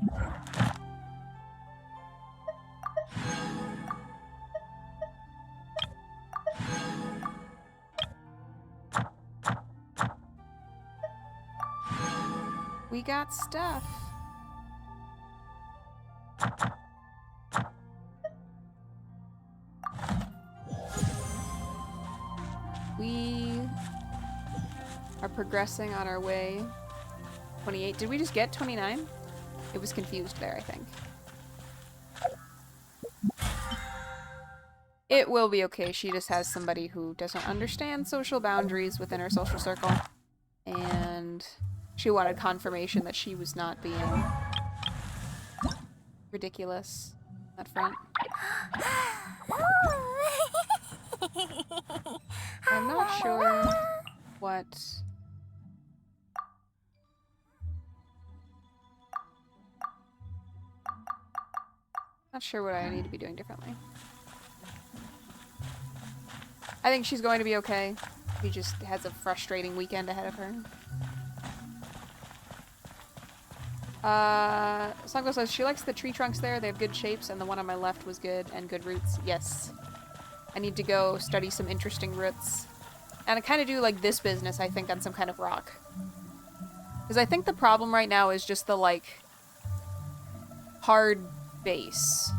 We got stuff. We are progressing on our way. 28. Did we just get 29? It was confused there, I think. It will be okay. She just has somebody who doesn't understand social boundaries within her social circle. And she wanted confirmation that she was not being ridiculous up front. I'm not sure what... Not sure what I need to be doing differently. I think she's going to be okay. She just has a frustrating weekend ahead of her. Sango says she likes the tree trunks there. They have good shapes, and the one on my left was good and good roots. Yes. I need to go study some interesting roots. And I kind of do like this business, I think, on some kind of rock. Because I think the problem right now is just the, like, hard base.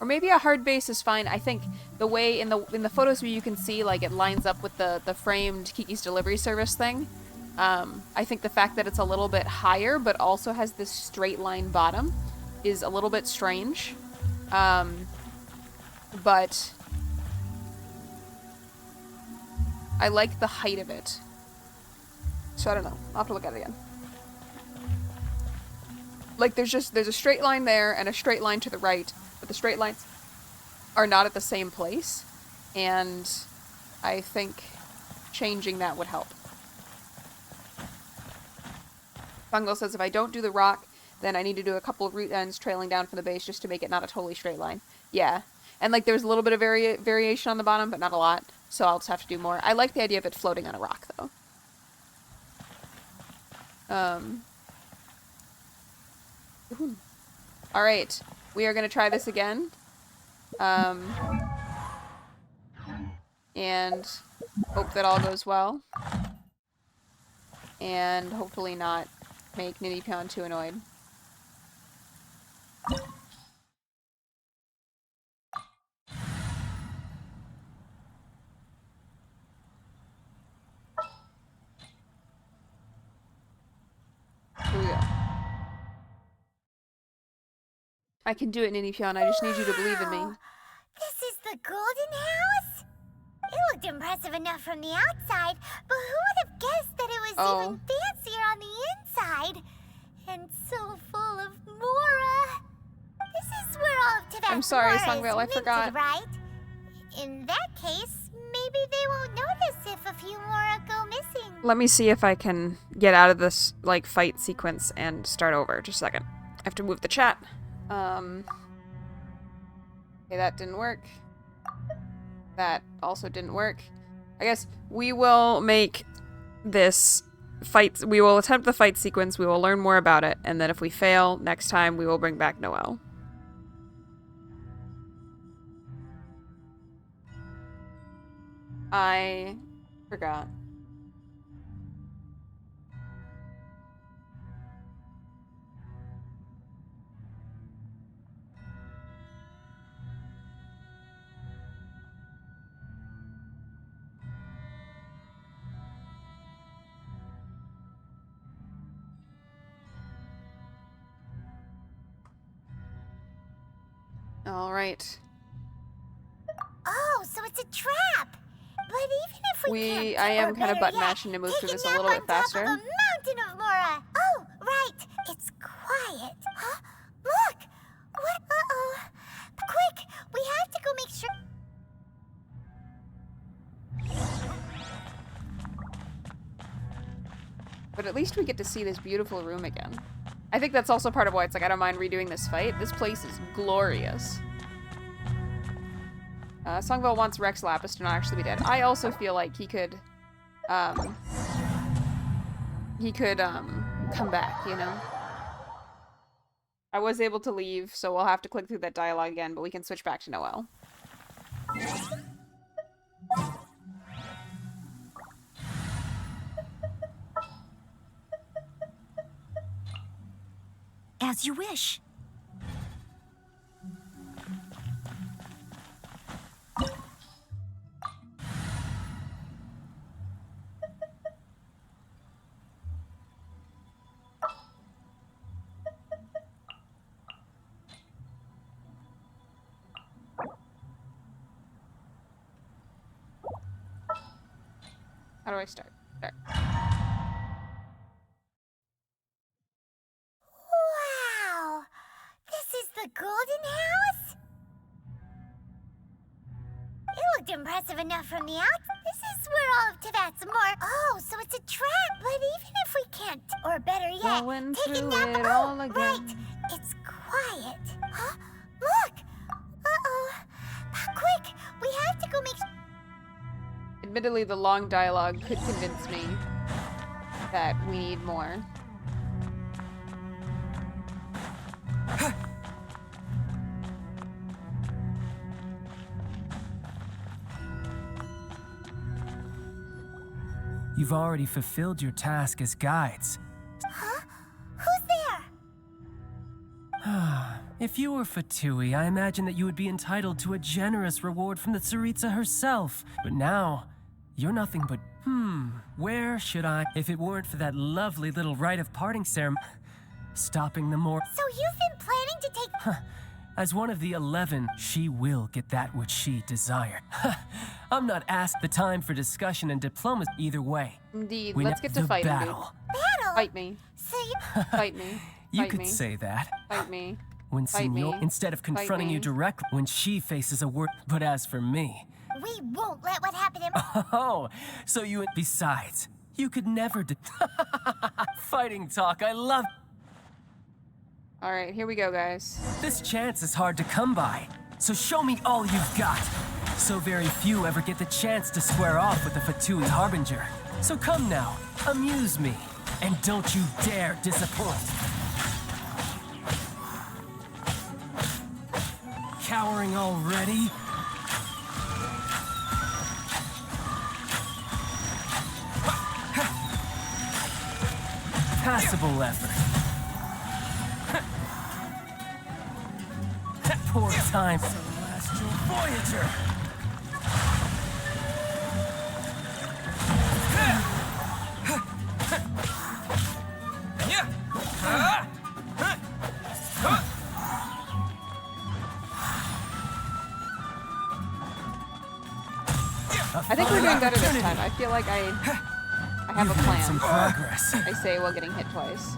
Or maybe a hard base is fine. I think the way in the photos where you can see, like, it lines up with the framed Kiki's Delivery Service thing. I think the fact that it's a little bit higher, but also has this straight line bottom, is a little bit strange. But I like the height of it. So I don't know. I'll have to look at it again. Like, there's a straight line there and a straight line to the right, but the straight lines are not at the same place, and I think changing that would help. Fungal says if I don't do the rock, then I need to do a couple of root ends trailing down from the base just to make it not a totally straight line. Yeah. And, like, there's a little bit of variation on the bottom, but not a lot, so I'll just have to do more. I like the idea of it floating on a rock, though. Alright. We are going to try this again. And hope that all goes well. And hopefully not make Ninipion too annoyed. Here we go. I can do it, Ninipion. I just need you to believe in me. This is the Golden House? It looked impressive enough from the outside, but who would have guessed that it was even fancier on the inside? And so full of Mora. This is where all of Tibet's I'm sorry, Mora Songvale, I is forgot. minted, right? In that case, maybe they won't notice if a few Mora go missing. Let me see if I can get out of this, like, fight sequence and start over. Just a second. I have to move the chat. Okay, that didn't work. That also didn't work. I guess we will make this fight. We will attempt the fight sequence. We will learn more about it. And then if we fail, next time we will bring back Noelle. I forgot. All right. Oh, so it's a trap. But even if we can't, I am or kind of better button yet, mashing to move through take this a nap little bit on top faster. of a mountain of Mora. Oh, right. It's quiet. Huh? Look. What? Uh-oh. Quick, we have to go make sure. But at least we get to see this beautiful room again. I think that's also part of why it's like I don't mind redoing this fight. This place is glorious. Songville wants Rex Lapis to not actually be dead. I also feel like he could come back, you know? I was able to leave, so we'll have to click through that dialogue again, but we can switch back to Noelle. As you wish. How do I start? There. Wow! This is the Golden House? It looked impressive enough from the outside. This is where all of Teyvat's more. Oh, so it's a trap. But even if we can't, or better yet, Going take a through nap. it Oh, all again. right. It's quiet. Huh? Look! Uh-oh. Quick! We have to go make. Admittedly, the long dialogue could convince me that we need more. You've already fulfilled your task as guides. Huh? Who's there? If you were Fatui, I imagine that you would be entitled to a generous reward from the Tsaritsa herself. But now, you're nothing but, where should I? If it weren't for that lovely little rite of parting ceremony, stopping the more. So you've been planning to take. As one of the 11, she will get that which she desired. I'm not asked the time for discussion and diplomacy either way. Indeed. We Let's know get to the fighting, battle. Battle? Fight me. So you. Fight me. You Fight could me. say that. Fight me. When Fight Senor, me. instead of confronting you me. directly, when she faces a word. But as for me, We won't let what happened in. oh, so you. Besides, you could never. Fighting talk, I love. Alright, here we go, guys. This chance is hard to come by, so show me all you've got. So very few ever get the chance to square off with the Fatui Harbinger. So come now, amuse me, and don't you dare disappoint. Cowering already? Passable effort. Poor time. Celestial Voyager. I think we're doing better this time. I feel like I have a Made some plan. progress. I say while getting hit twice.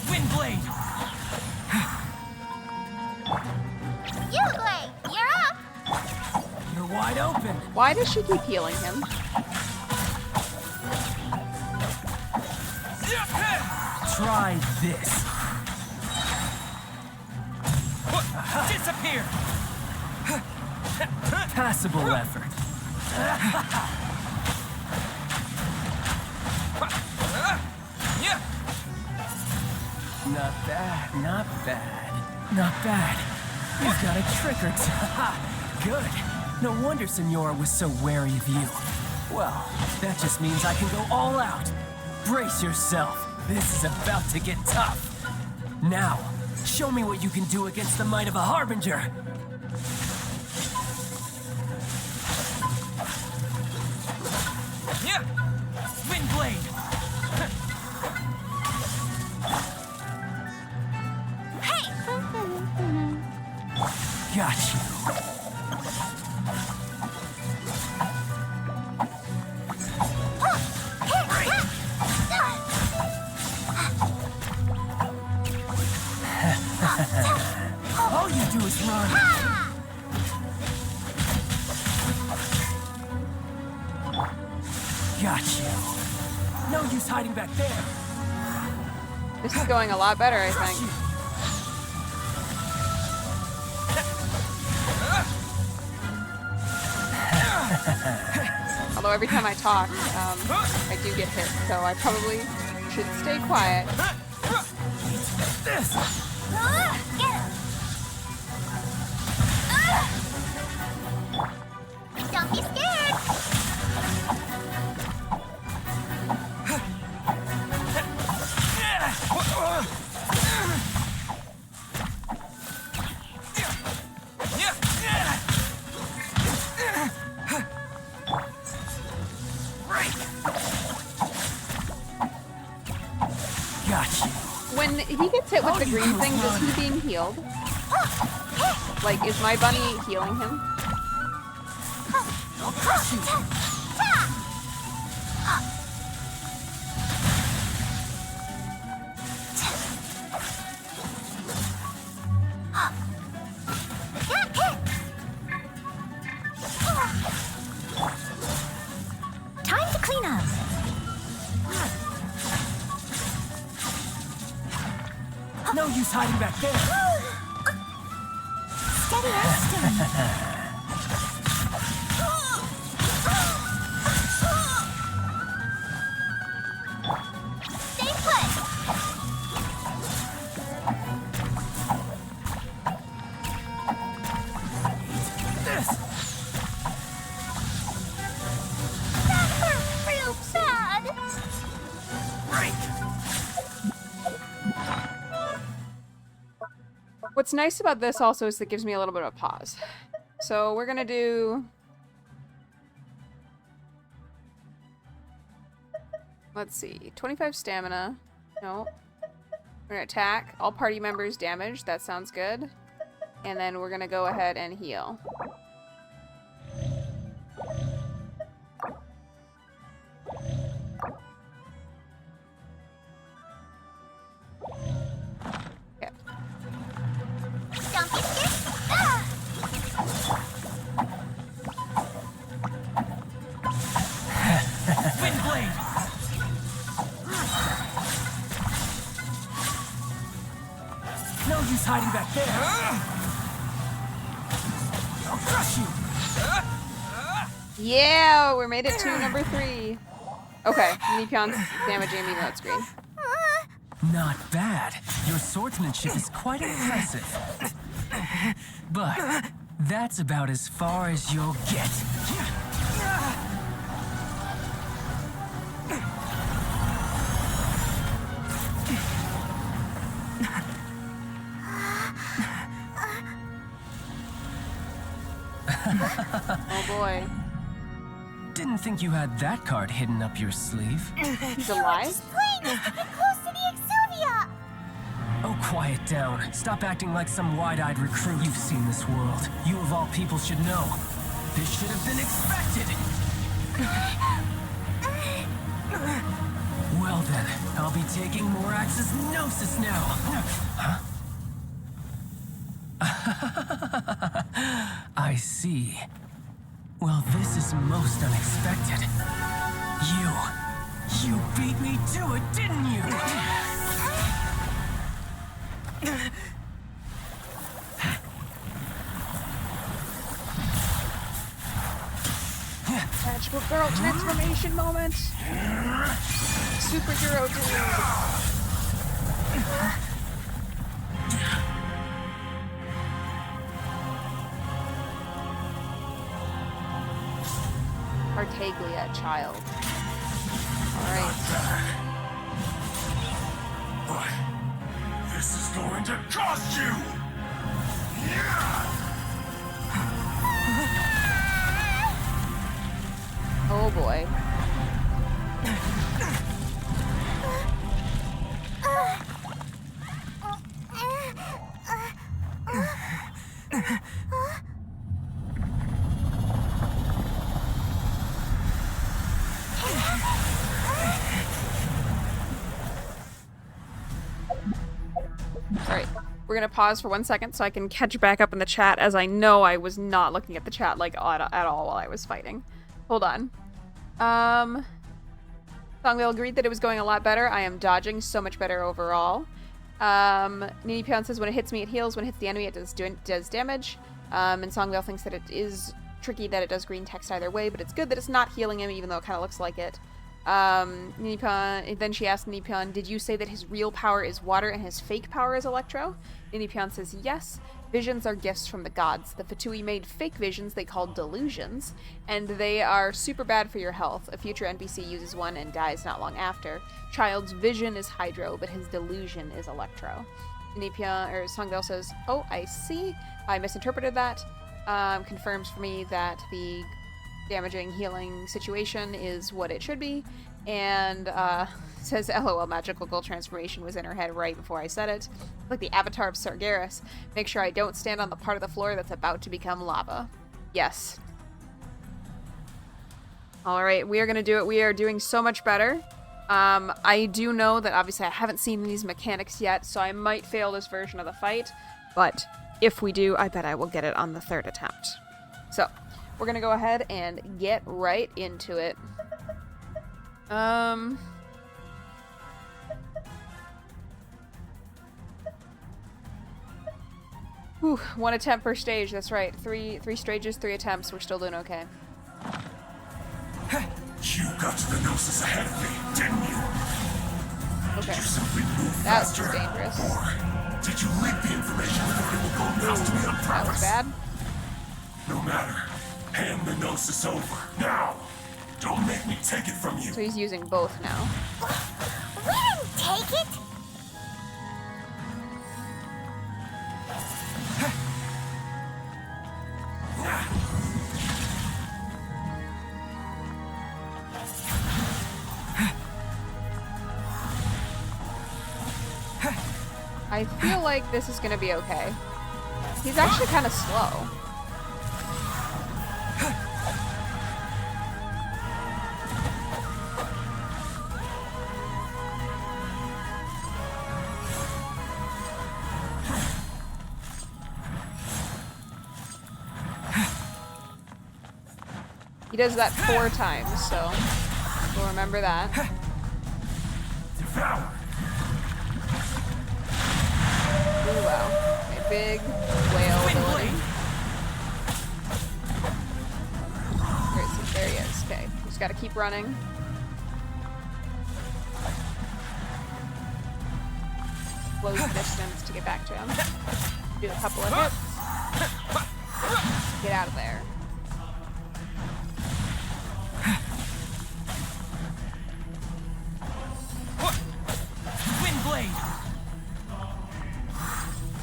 Windblade. Liyue, you're up. You're wide open. Why does she keep healing him? Try this. Disappear! Passable effort. Not bad, not bad, not bad. You've got a trick or two. Good. No wonder Senora was so wary of you. Well, that just means I can go all out. Brace yourself. This is about to get tough. Now, show me what you can do against the might of a Harbinger. Windblade. Got you. All you do is run. Got you. No use hiding back there. This is going a lot better, I Crush think. you. Although every time I talk, I do get hit, so I probably should stay quiet. This. Get him. Don't be scared. it with the green thing. Is he being healed? Like, is my bunny healing him? Time to clean up. No use hiding back there. Steady as stone. Stay put. This. That hurt real bad. What's nice about this also is it gives me a little bit of a pause. So we're gonna do... Let's see, 25 stamina. No. We're gonna attack. All party members damaged. That sounds good. And then we're gonna go ahead and heal. Okay. Don't be scared. Ah! Windblade. No use hiding back there. I'll crush you. Yeah, we made it to number 3. Okay, Nipion's damaging me that's green. Not bad. Your swordsmanship is quite impressive. But that's about as far as you'll get. Oh boy. Didn't think you had that card hidden up your sleeve. He's alive? This plane is getting close to the Exuvia. Oh, quiet down. Stop acting like some wide-eyed recruit. You've seen this world. You of all people should know. This should have been expected. Well then, I'll be taking Morax's Gnosis now. Huh? I see. Well, this is most unexpected. You beat me to it, didn't you? Magical girl transformation moment. Superhero dude. Artaglia, child. Alright. This is going to cost you! Oh boy. Alright, we're gonna pause for 1 second so I can catch back up in the chat, as I know I was not looking at the chat like at all while I was fighting. Hold on. Songvale agreed that it was going a lot better. I am dodging so much better overall. Ninipion says when it hits me it heals, when it hits the enemy it does damage. And Songvale thinks that it is tricky that it does green text either way, but it's good that it's not healing him even though it kind of looks like it. Then she asked Ninipion, did you say that his real power is water and his fake power is electro? Ninipion says yes. Visions are gifts from the gods. The Fatui made fake visions they called delusions, and they are super bad for your health. A future NPC uses one and dies not long after. Child's vision is hydro, but his delusion is electro. Songvale says, oh, I see. I misinterpreted that. Confirms for me that the damaging healing situation is what it should be. And says, LOL, magical gold transformation was in her head right before I said it. Like the avatar of Sargeras. Make sure I don't stand on the part of the floor that's about to become lava. Yes. Alright, we are going to do it. We are doing so much better. I do know that obviously I haven't seen these mechanics yet, so I might fail this version of the fight. But if we do, I bet I will get it on the 3rd attempt. So, we're going to go ahead and get right into it. Whew, 1 attempt per stage, that's right. Three stages, 3 attempts, we're still doing okay. You got to the Gnosis ahead of me, didn't you? Okay. Did you simply move That was faster? dangerous. Or did you leak the information regarding the golden house to me on purpose? That was bad. No matter. Hand the Gnosis over, now! Don't make me take it from you. So he's using both now. We didn't take it! I feel like this is gonna be okay. He's actually kind of slow. He does that 4 times, so we'll remember that. Devour. Ooh, wow. Okay, big whale ability. Where is he? There he is. Okay, just gotta keep running. Close the distance to get back to him. Do a couple of hits. Get out of there.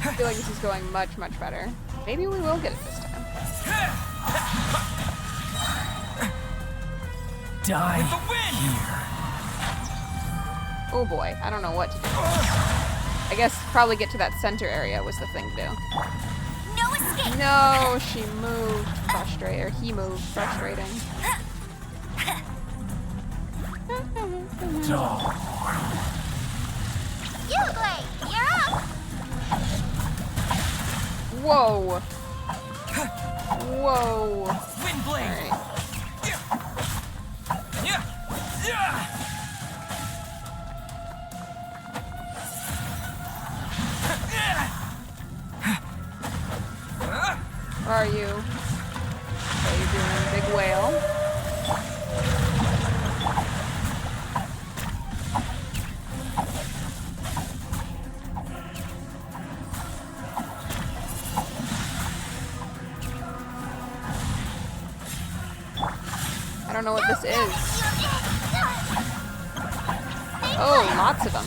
I feel like this is going much, much better. Maybe we will get it this time. Die here. Oh boy, I don't know what to do. I guess probably get to that center area was the thing to do. No escape! No, she moved. Frustrating. Or he moved. Frustrating. Liyue, you're up! Whoa. Whoa. Windblade. Alright. Where are you? Okay, you're doing big whale. I don't know what this is. Oh, lots of them.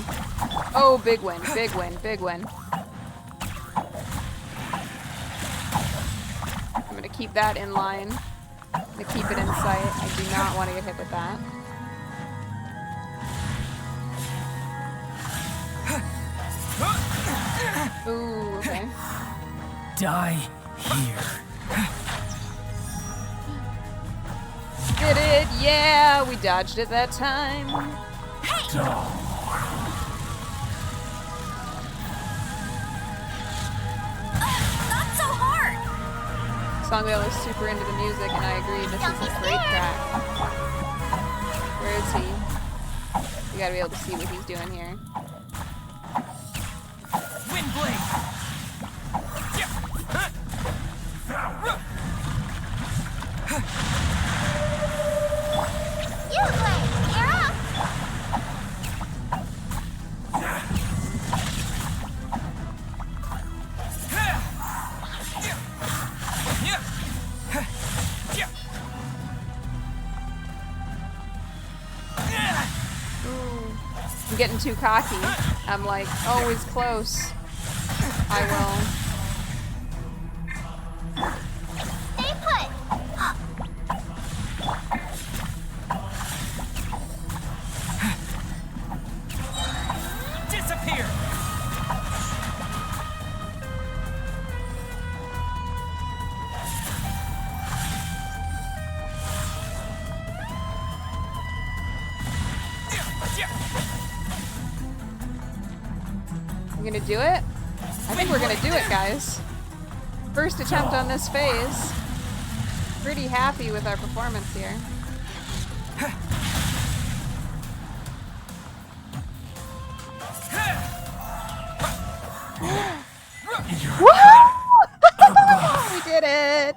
Oh, big win, big win, big win. I'm gonna keep that in line. I'm gonna keep it in sight. I do not want to get hit with that. Ooh, okay. Die here. Did it! Yeah, we dodged it that time. Not so hard! Songwheel is super into the music, and I agree. This is a great track. Where is he? We gotta be able to see what he's doing here. Windblade. Liyue, you're up! Ooh. I'm getting too cocky. I'm like, always close. I will. Stay put! You gonna do it? I think we're gonna do it, guys. First attempt on this phase. Pretty happy with our performance here. We did it!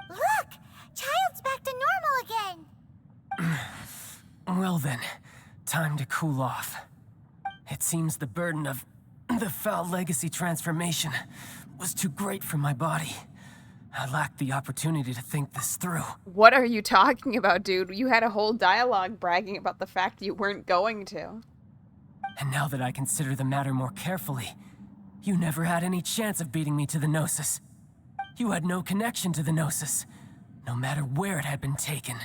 Look! Child's back to normal again! Well then, time to cool off. It seems the burden of the foul legacy transformation was too great for my body. I lacked the opportunity to think this through. What are you talking about, dude? You had a whole dialogue bragging about the fact you weren't going to. And now that I consider the matter more carefully, you never had any chance of beating me to the Gnosis. You had no connection to the Gnosis, no matter where it had been taken.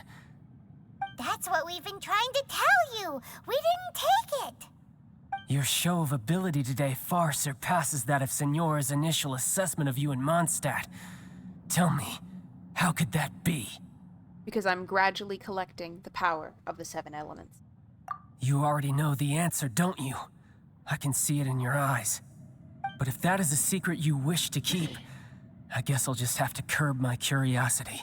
That's what we've been trying to tell you! We didn't take it! Your show of ability today far surpasses that of Signora's initial assessment of you in Mondstadt. Tell me, how could that be? Because I'm gradually collecting the power of the 7 elements. You already know the answer, don't you? I can see it in your eyes. But if that is a secret you wish to keep, I guess I'll just have to curb my curiosity.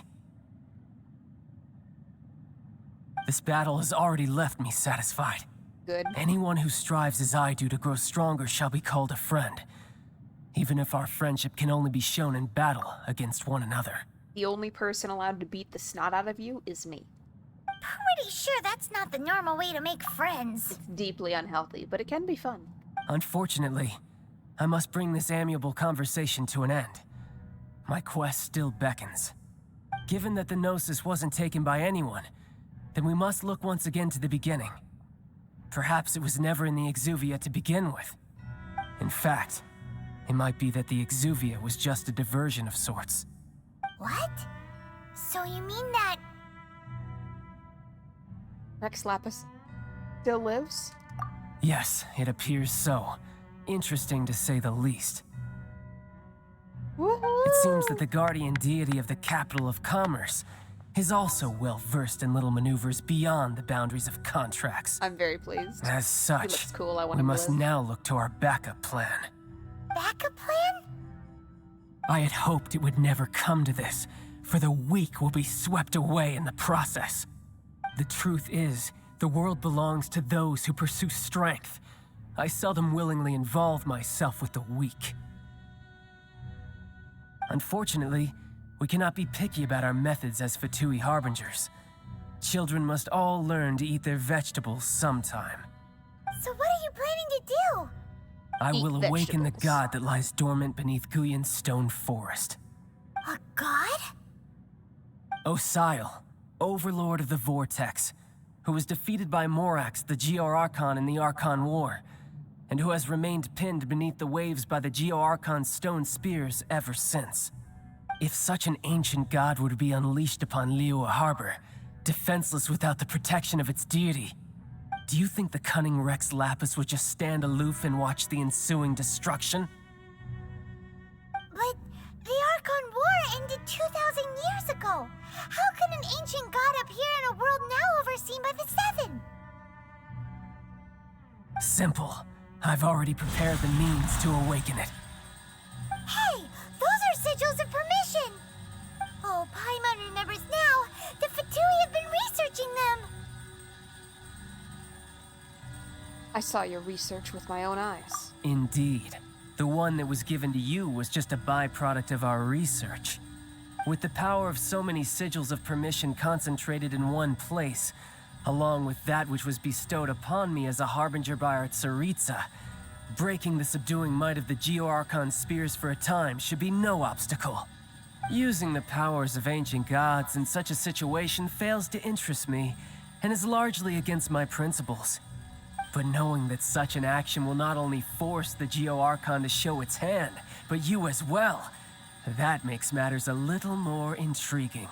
This battle has already left me satisfied. Good. Anyone who strives as I do to grow stronger shall be called a friend, even if our friendship can only be shown in battle against one another. The only person allowed to beat the snot out of you is me. Pretty sure that's not the normal way to make friends. It's deeply unhealthy, but it can be fun. Unfortunately, I must bring this amiable conversation to an end. My quest still beckons. Given that the Gnosis wasn't taken by anyone, then we must look once again to the beginning. Perhaps it was never in the Exuvia to begin with. In fact, it might be that the Exuvia was just a diversion of sorts. What? So you mean that... Rex Lapis still lives? Yes, it appears so. Interesting to say the least. Woohoo! It seems that the guardian deity of the capital of commerce is also well versed in little maneuvers beyond the boundaries of contracts. I'm very pleased. As He such, looks cool. I want we him to must live. now look to our backup plan. backup plan? I had hoped it would never come to this, for the weak will be swept away in the process. The truth is, the world belongs to those who pursue strength. I seldom willingly involve myself with the weak. Unfortunately, we cannot be picky about our methods as Fatui Harbingers. Children must all learn to eat their vegetables sometime. So what are you planning to do? I Eat will awaken the vegetables. god that lies dormant beneath Guyan's stone forest. A god? Osial, overlord of the Vortex, who was defeated by Morax, the Geo-Archon in the Archon War, and who has remained pinned beneath the waves by the Geo-Archon's stone spears ever since. If such an ancient god were to be unleashed upon Liyue Harbor, defenseless without the protection of its deity, do you think the cunning Rex Lapis would just stand aloof and watch the ensuing destruction? But the Archon War ended 2,000 years ago. How can an ancient god appear in a world now overseen by the Seven? Simple. I've already prepared the means to awaken it. Hey, those are sigils of permission. Oh, Paimon remembers now. The Fatui have been researching them. I saw your research with my own eyes. Indeed. The one that was given to you was just a byproduct of our research. With the power of so many sigils of permission concentrated in one place, along with that which was bestowed upon me as a harbinger by our Tsaritsa, breaking the subduing might of the Geo-Archon spears for a time should be no obstacle. Using the powers of ancient gods in such a situation fails to interest me, and is largely against my principles. But knowing that such an action will not only force the Geo-Archon to show its hand, but you as well, that makes matters a little more intriguing.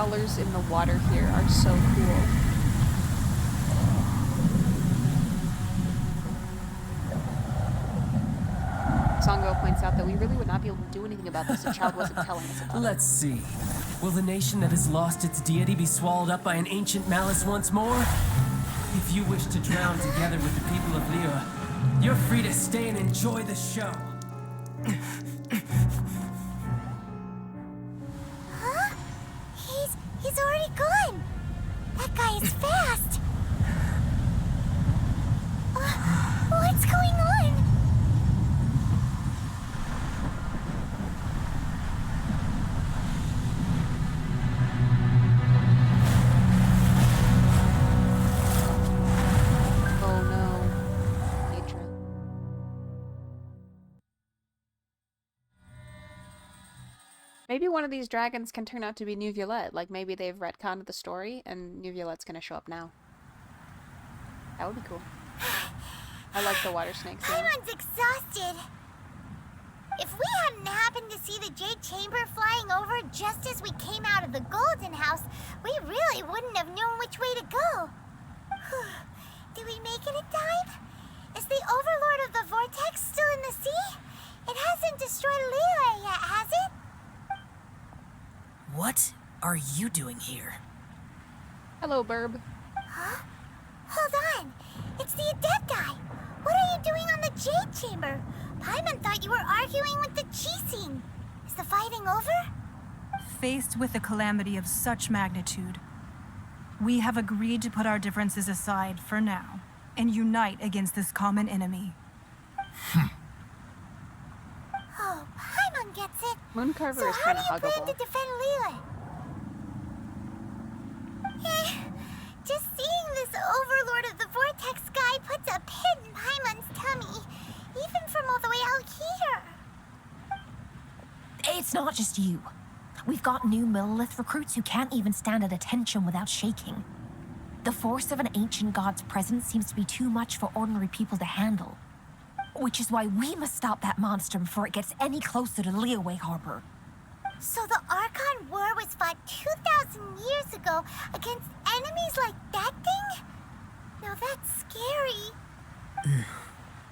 colors in the water here are so cool. Songo points out that we really would not be able to do anything about this if Child wasn't telling us about it. Let's see. Will the nation that has lost its deity be swallowed up by an ancient malice once more? If you wish to drown together with the people of Liyue, you're free to stay and enjoy the show. Huh? He's already gone. That guy is fast. What's going on? Oh no. Hatred. Maybe one of these dragons can turn out to be New Violette. Like maybe they've retconned the story and New Violette's gonna show up now. That would be cool. I like the water snakes. Paimon's exhausted. If we hadn't happened to see the Jade Chamber flying over just as we came out of the Golden House, we really wouldn't have known which way to go. Did we make it in time? Is the Overlord of the Vortex still in the sea? It hasn't destroyed Liyue yet, has it? What are you doing here? Hello, Burb. Huh? Hold on. It's the Adepti. What are you doing on the Jade Chamber? Paimon thought you were arguing with the Chising. Is the fighting over? Faced with a calamity of such magnitude, we have agreed to put our differences aside for now and unite against this common enemy. Oh, Paimon gets it. Mooncarver So is how kind do of you plan huggable. to defend Liyue? Just seeing this Overlord of the Vortex guy puts a pit in Paimon's tummy, even from all the way out here. It's not just you. We've got new Millilith recruits who can't even stand at attention without shaking. The force of an ancient god's presence seems to be too much for ordinary people to handle. Which is why we must stop that monster before it gets any closer to Liyue Harbor. So the Archon War was fought 2,000 years ago against enemies like that thing? Now that's scary.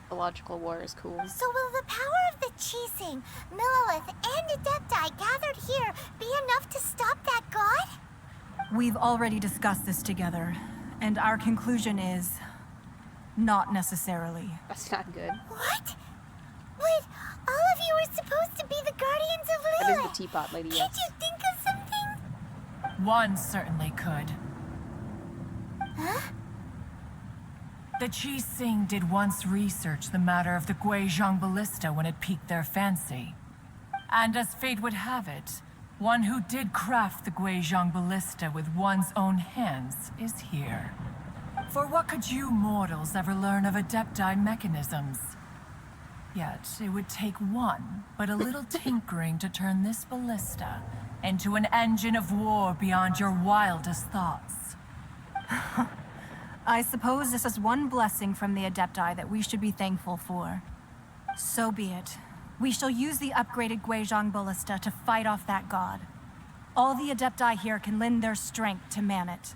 The logical war is cool. So will the power of the Chising, Millilith, and Adepti gathered here be enough to stop that god? We've already discussed this together, and our conclusion is not necessarily. That's not good. What? But all of you were supposed to be the guardians of That Liyue. is the teapot lady, Can't yes. you think of something? One certainly could. Huh? The Chising did once research the matter of the Guizhong ballista when it piqued their fancy. And as fate would have it, one who did craft the Guizhong ballista with one's own hands is here. For what could you mortals ever learn of Adepti mechanisms? Yet, it would take one, but a little tinkering to turn this ballista into an engine of war beyond your wildest thoughts. I suppose this is one blessing from the Adepti that we should be thankful for. So be it. We shall use the upgraded Guizhong ballista to fight off that god. All the Adepti here can lend their strength to man it.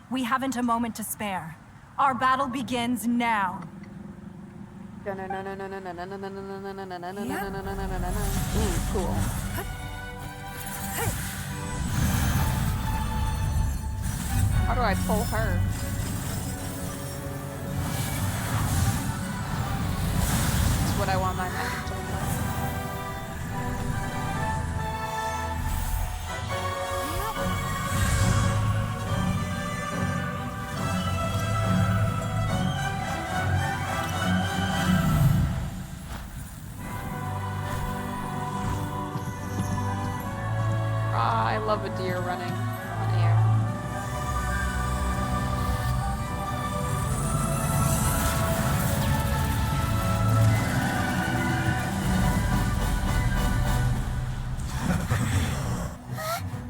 We haven't a moment to spare. Our battle begins now. Ooh, cool. How do I pull her? That's what I want my magic to look like. Ah, I love a deer running on air.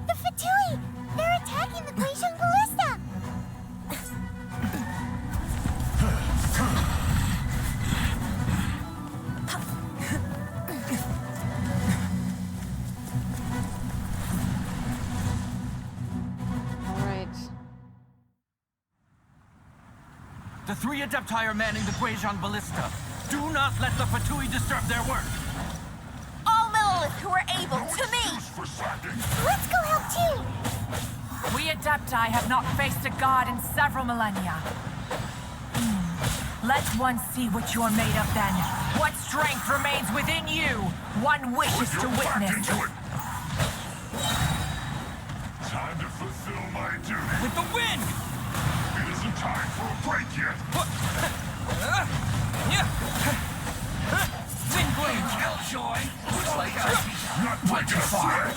The Fatui! They're attacking the Guizhong ballista! 3 Adepti are manning the Guizhong Ballista. Do not let the Fatui disturb their work. All Millelith who are able, to me! Let's go help too! We Adepti have not faced a god in several millennia. Let one see what you're made of then. What strength remains within you? One wishes to witness. Time to fulfill my duty. With the wind! It isn't time for a break yet. Wind blade! Killjoy! Looks like Not breaking a thread.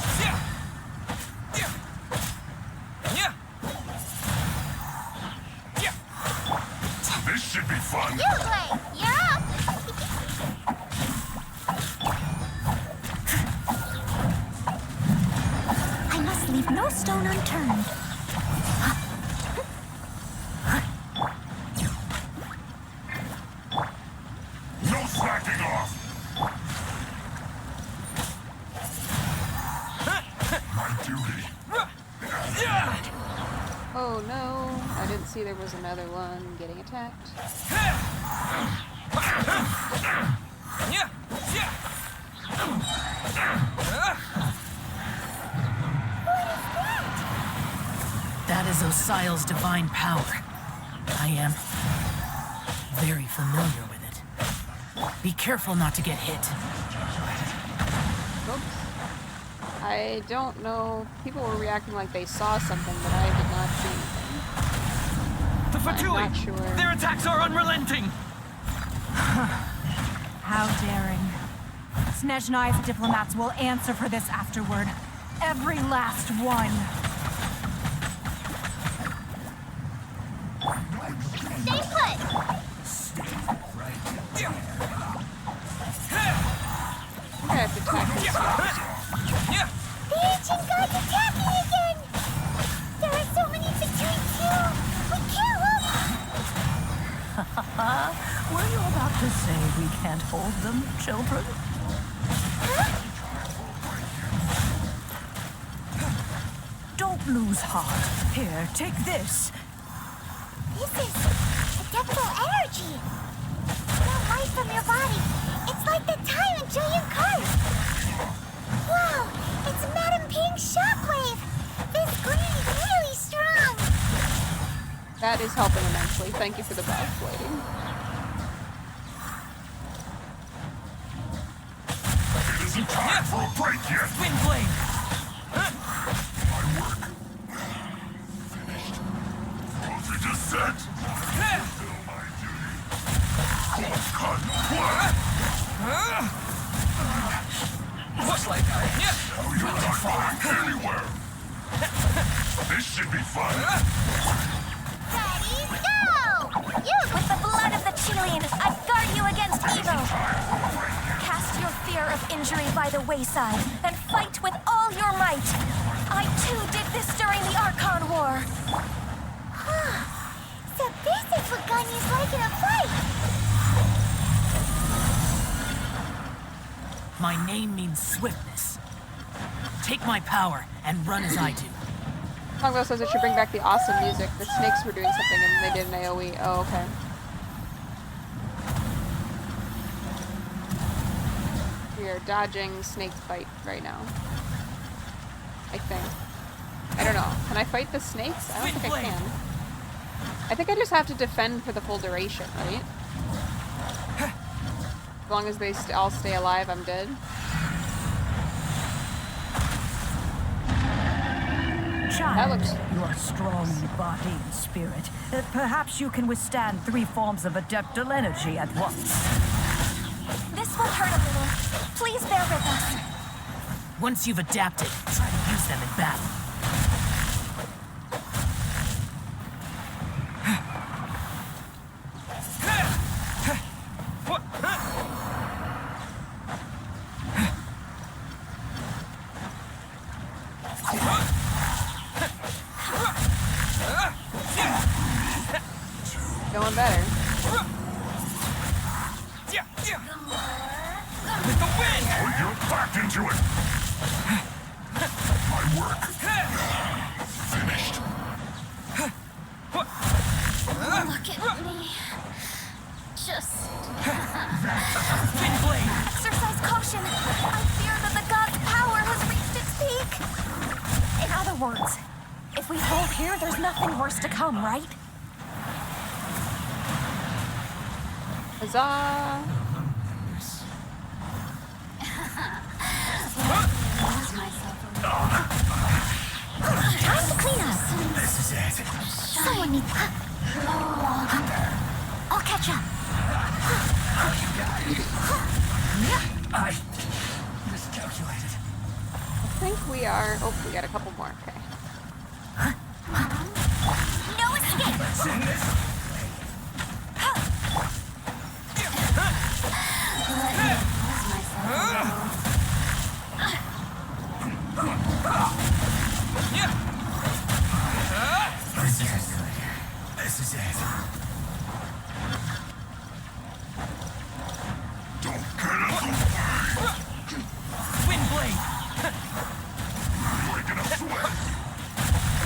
This should be fun. Liyue, you're up! I must leave no stone unturned. No slacking off. My duty. Oh no, I didn't see there was another one getting attacked. That is Osial's divine power. I am very familiar with it. Be careful not to get hit. Oops. I don't know. People were reacting like they saw something, but I did not see anything. The I'm Fatui! not sure. Their attacks are unrelenting! How daring. Snezhnai's diplomats will answer for this afterward. Every last one. Stay put! I have to attack these guys. The ancient god's attacking again! There are so many between you! We kill them! Were you about to say we can't hold them, children? Don't lose heart. Here, take this. This is adeptal energy! No life from your body. It's like the time in Julian Card. Wow! It's Madame Ping's shockwave! This green is really strong! That is helping immensely. Thank you for the buff blading. It isn't time for a break yet. Wind blade! My work. Finished. Closer to set. Fulfill my duty. Cut. Looks like Now you're not going anywhere. This should be fun. Ready, go! You! With the blood of the Chilean, I guard you against evil. Cast your fear of injury by the wayside and fight with all your might. I too did this during the Archon War. So this is what Ganya's like in a fight! My name means swiftness. Take my power and run as I do. Kongo says it should bring back the awesome music. The snakes were doing something and they did an AoE. Oh, okay. We are dodging snake fight right now. I think. I don't know. Can I fight the snakes? I don't think I can. I think I just have to defend for the full duration, right? As long as they all stay alive, I'm good. That looks... You are strong in body and spirit. Perhaps you can withstand 3 forms of adeptal energy at once. This will hurt a little. Please bear with us. Once you've adapted, try to use them in battle. Going better. With the wind! Oh, you're back into it. My work. Finished. Look at me. Just Windblade! exercise caution. I fear that the god's power has reached its peak. In other words, if we hold here, there's nothing worse to come, right? Huzzah! Time to clean up. This is it. Someone needs. I'll catch up. I miscalculated. I think we are. Oh, we got a couple more. Okay. No escape. Let's end this. This is it. Don't get in the way. Windblade! Breaking a sweat.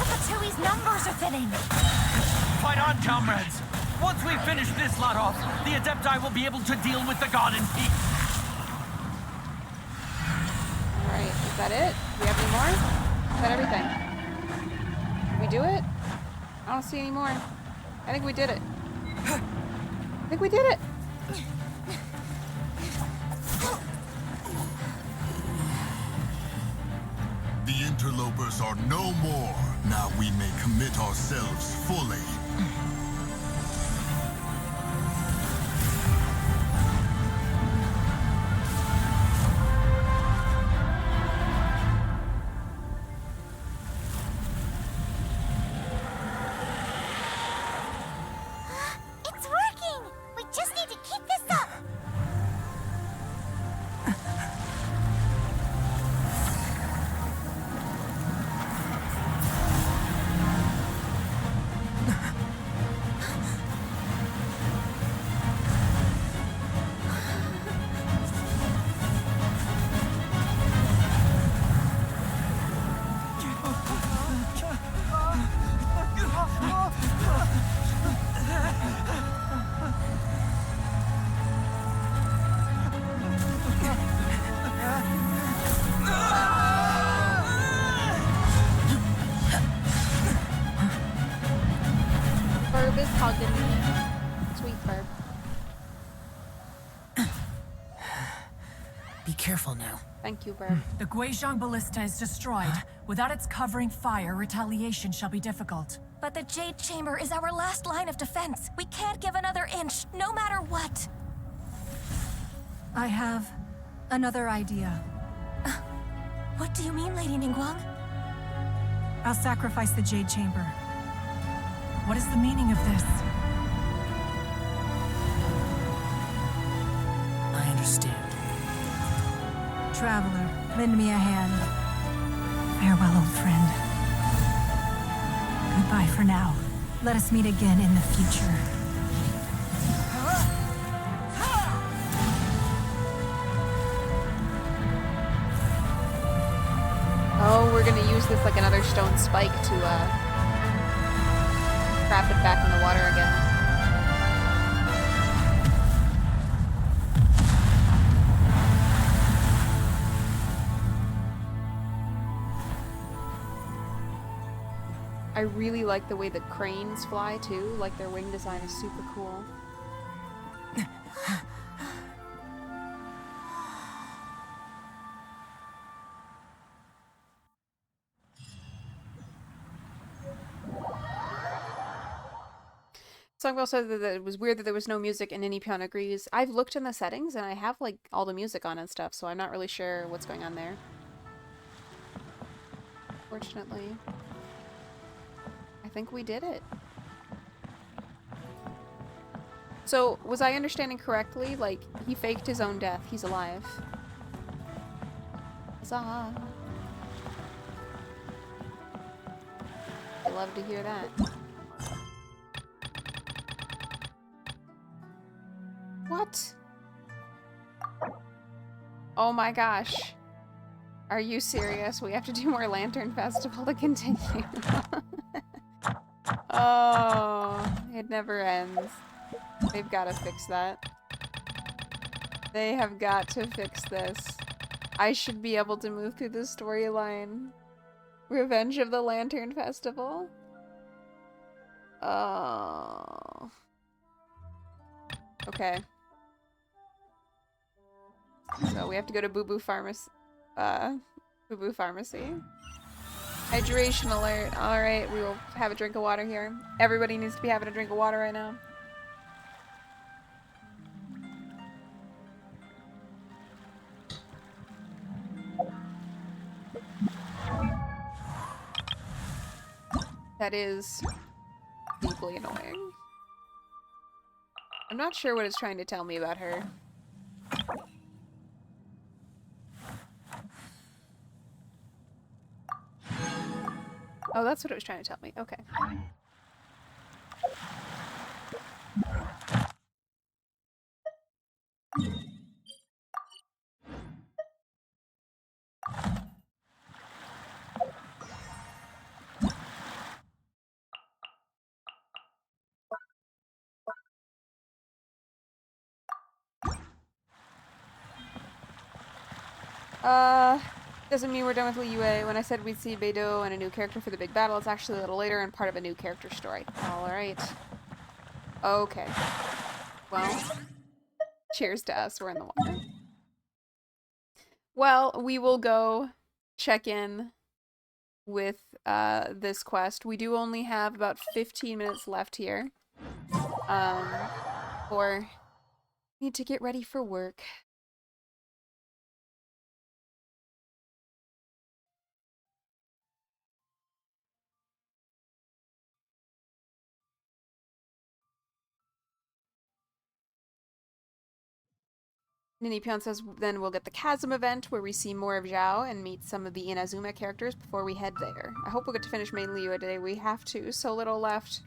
Fatoui's numbers are thinning. Fight on, comrades! Once we finish this lot off, the Adepti will be able to deal with the god in peace. Alright, is that it? Do we have any more? Is that everything? Did we do it? I don't see any more. I think we did it. I think we did it! The interlopers are no more. Now we may commit ourselves fully. It's working. We just need to keep this up. Burb is hugging me. Sweet Burb. Be careful now. Thank you, Burb. The Guizhong Ballista is destroyed. Without its covering fire, retaliation shall be difficult. But the Jade Chamber is our last line of defense. We can't give another inch, no matter what. I have another idea. What do you mean, Lady Ningguang? I'll sacrifice the Jade Chamber. What is the meaning of this? I understand. Traveler, lend me a hand. Farewell, old friend. Goodbye for now. Let us meet again in the future. Oh, we're gonna use this like another stone spike to, trap it back in the water again. I really like the way that cranes fly too, like their wing design is super cool. Songbell said that it was weird that there was no music, and Ninipion agrees. I've looked in the settings and I have like all the music on and stuff, so I'm not really sure what's going on there. Fortunately. I think we did it. So, was I understanding correctly? Like, he faked his own death. He's alive. Huzzah. I love to hear that. What? Oh my gosh. Are you serious? We have to do more Lantern Festival to continue. Oh, it never ends. They've got to fix that. They have got to fix this. I should be able to move through the storyline. Revenge of the Lantern Festival. Oh. Okay. So we have to go to Boo Boo Pharmacy. Boo Boo Pharmacy. Hydration alert. Alright, we will have a drink of water here. Everybody needs to be having a drink of water right now. That is deeply annoying. I'm not sure what it's trying to tell me about her. Oh, that's what it was trying to tell me. Okay. Doesn't mean we're done with Liyue. When I said we'd see Beidou and a new character for the big battle, it's actually a little later and part of a new character story. Alright. Okay. Well, cheers to us. We're in the water. Well, we will go check in with this quest. We do only have about 15 minutes left here. Or need to get ready for work. Ninipion says then we'll get the Chasm event where we see more of Zhao and meet some of the Inazuma characters before we head there. I hope we'll get to finish main Liyue today. We have to. So little left.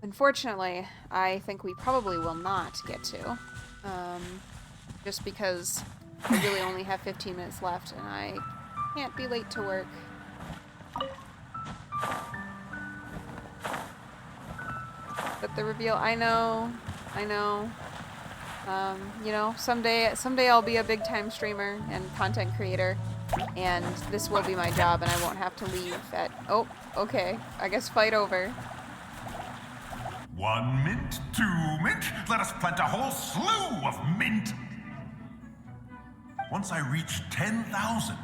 Unfortunately, I think we probably will not get to. Just because we really only have 15 minutes left and I can't be late to work. But the reveal, I know. You know, someday I'll be a big time streamer and content creator, and this will be my job, and I won't have to leave at. Oh, okay. I guess fight over. 1 mint, 2 mint. Let us plant a whole slew of mint. Once I reach 10,000,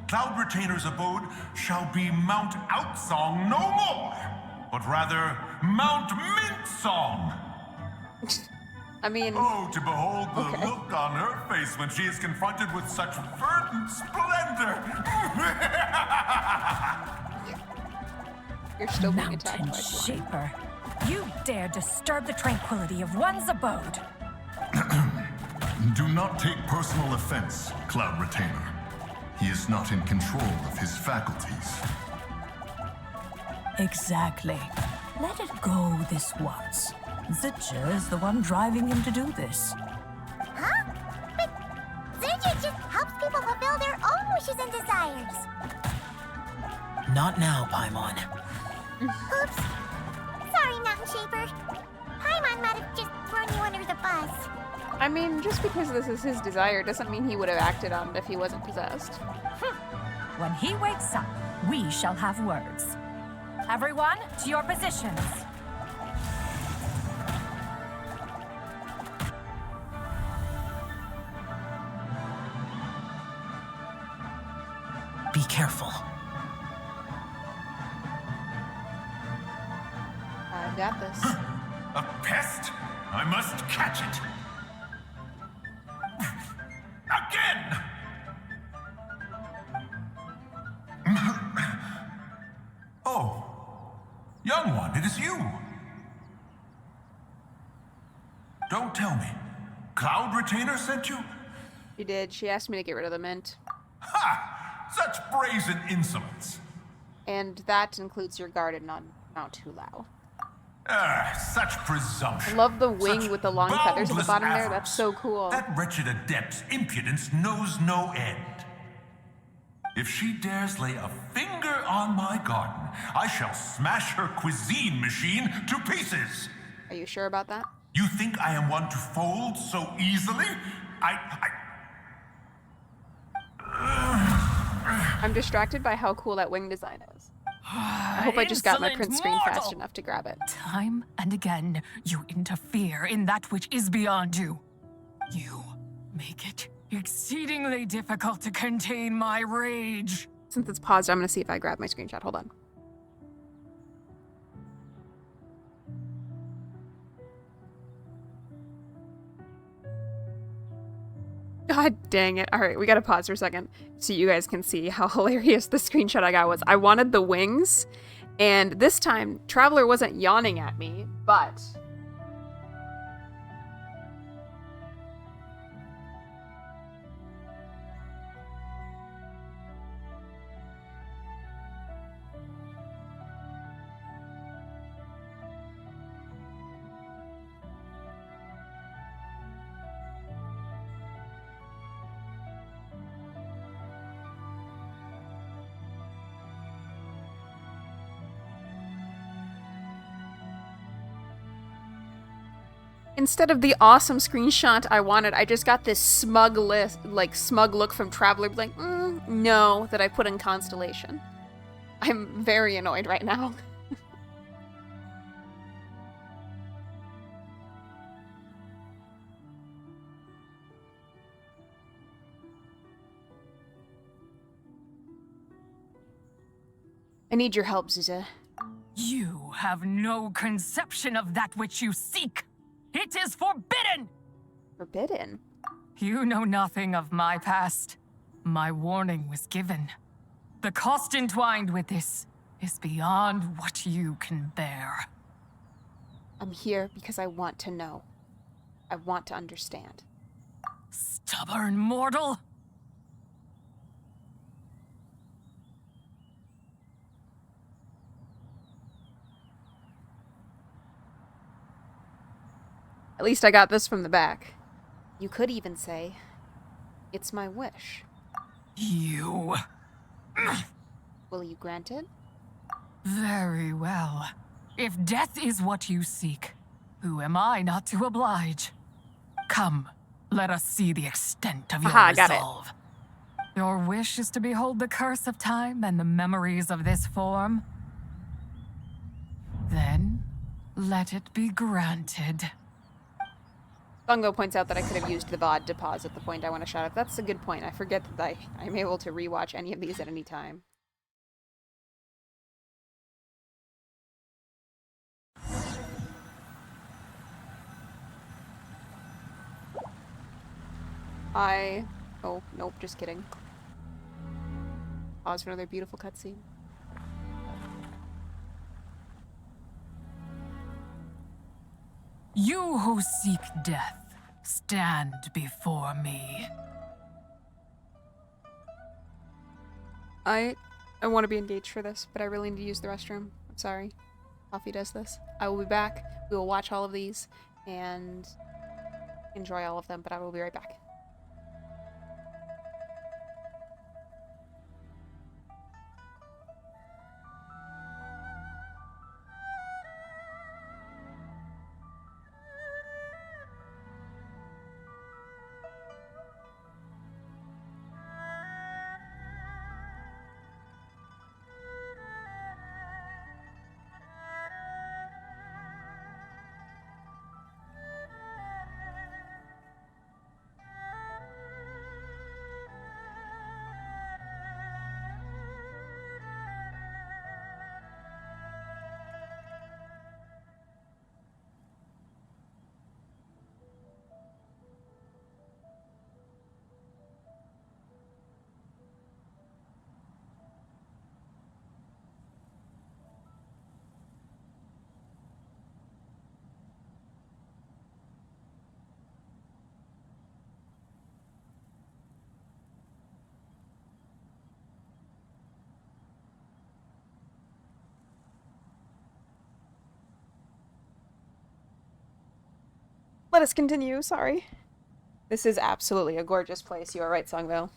Cloud Retainer's abode shall be Mount Outsong no more, but rather Mount Mint Song. I mean... Oh, to behold the look on her face when she is confronted with such verdant splendor! You're still being attacked Mountain by Shaper. You dare disturb the tranquility of one's abode. Do not take personal offense, Cloud Retainer. He is not in control of his faculties. Exactly. Let it go this once. Zidja is the one driving him to do this. Huh? But Zidja just helps people fulfill their own wishes and desires. Not now, Paimon. Oops. Sorry, Mountain Shaper. Paimon might have just thrown you under the bus. I mean, just because this is his desire doesn't mean he would have acted on it if he wasn't possessed. When he wakes up, we shall have words. Everyone, to your positions. Be careful. I've got this. A pest? I must catch it. Again! Oh, young one, it is you. Don't tell me. Cloud Retainer sent you? She did. She asked me to get rid of the mint. Ha! Such brazen insolence. And that includes your garden on Mount Hulao. Such presumption. I love the wing Such with the long feathers at the boundless bottom there. avarice. That's so cool. That wretched adept's impudence knows no end. If she dares lay a finger on my garden, I shall smash her cuisine machine to pieces. Are you sure about that? You think I am one to fold so easily? I'm distracted by how cool that wing design is. I hope I just got my print screen fast enough to grab it. Time and again, you interfere in that which is beyond you. You make it exceedingly difficult to contain my rage. Since it's paused, I'm going to see if I grab my screenshot. Hold on. God dang it. Alright, we gotta pause for a second so you guys can see how hilarious the screenshot I got was. I wanted the wings, and this time, Traveler wasn't yawning at me, but... Instead of the awesome screenshot I wanted, I just got this smug look from Traveler, like, no, that I put in Constellation. I'm very annoyed right now. I need your help, Zuza. You have no conception of that which you seek. It is forbidden! Forbidden? You know nothing of my past. My warning was given. The cost entwined with this is beyond what you can bear. I'm here because I want to know. I want to understand. Stubborn mortal! At least I got this from the back. You could even say, it's my wish. You... Will you grant it? Very well. If death is what you seek, who am I not to oblige? Come, let us see the extent of your resolve. Your wish is to behold the curse of time and the memories of this form? Then, let it be granted. Bungo points out that I could have used the VOD to pause at the point I want to shout out. That's a good point. I forget that I'm able to rewatch any of these at any time. Oh, nope, just kidding. Pause for another beautiful cutscene. You who seek death, stand before me. I want to be engaged for this, but I really need to use the restroom. I'm sorry. Coffee does this. I will be back. We will watch all of these and enjoy all of them, but I will be right back. Let us continue, sorry. This is absolutely a gorgeous place. You are right, Songville.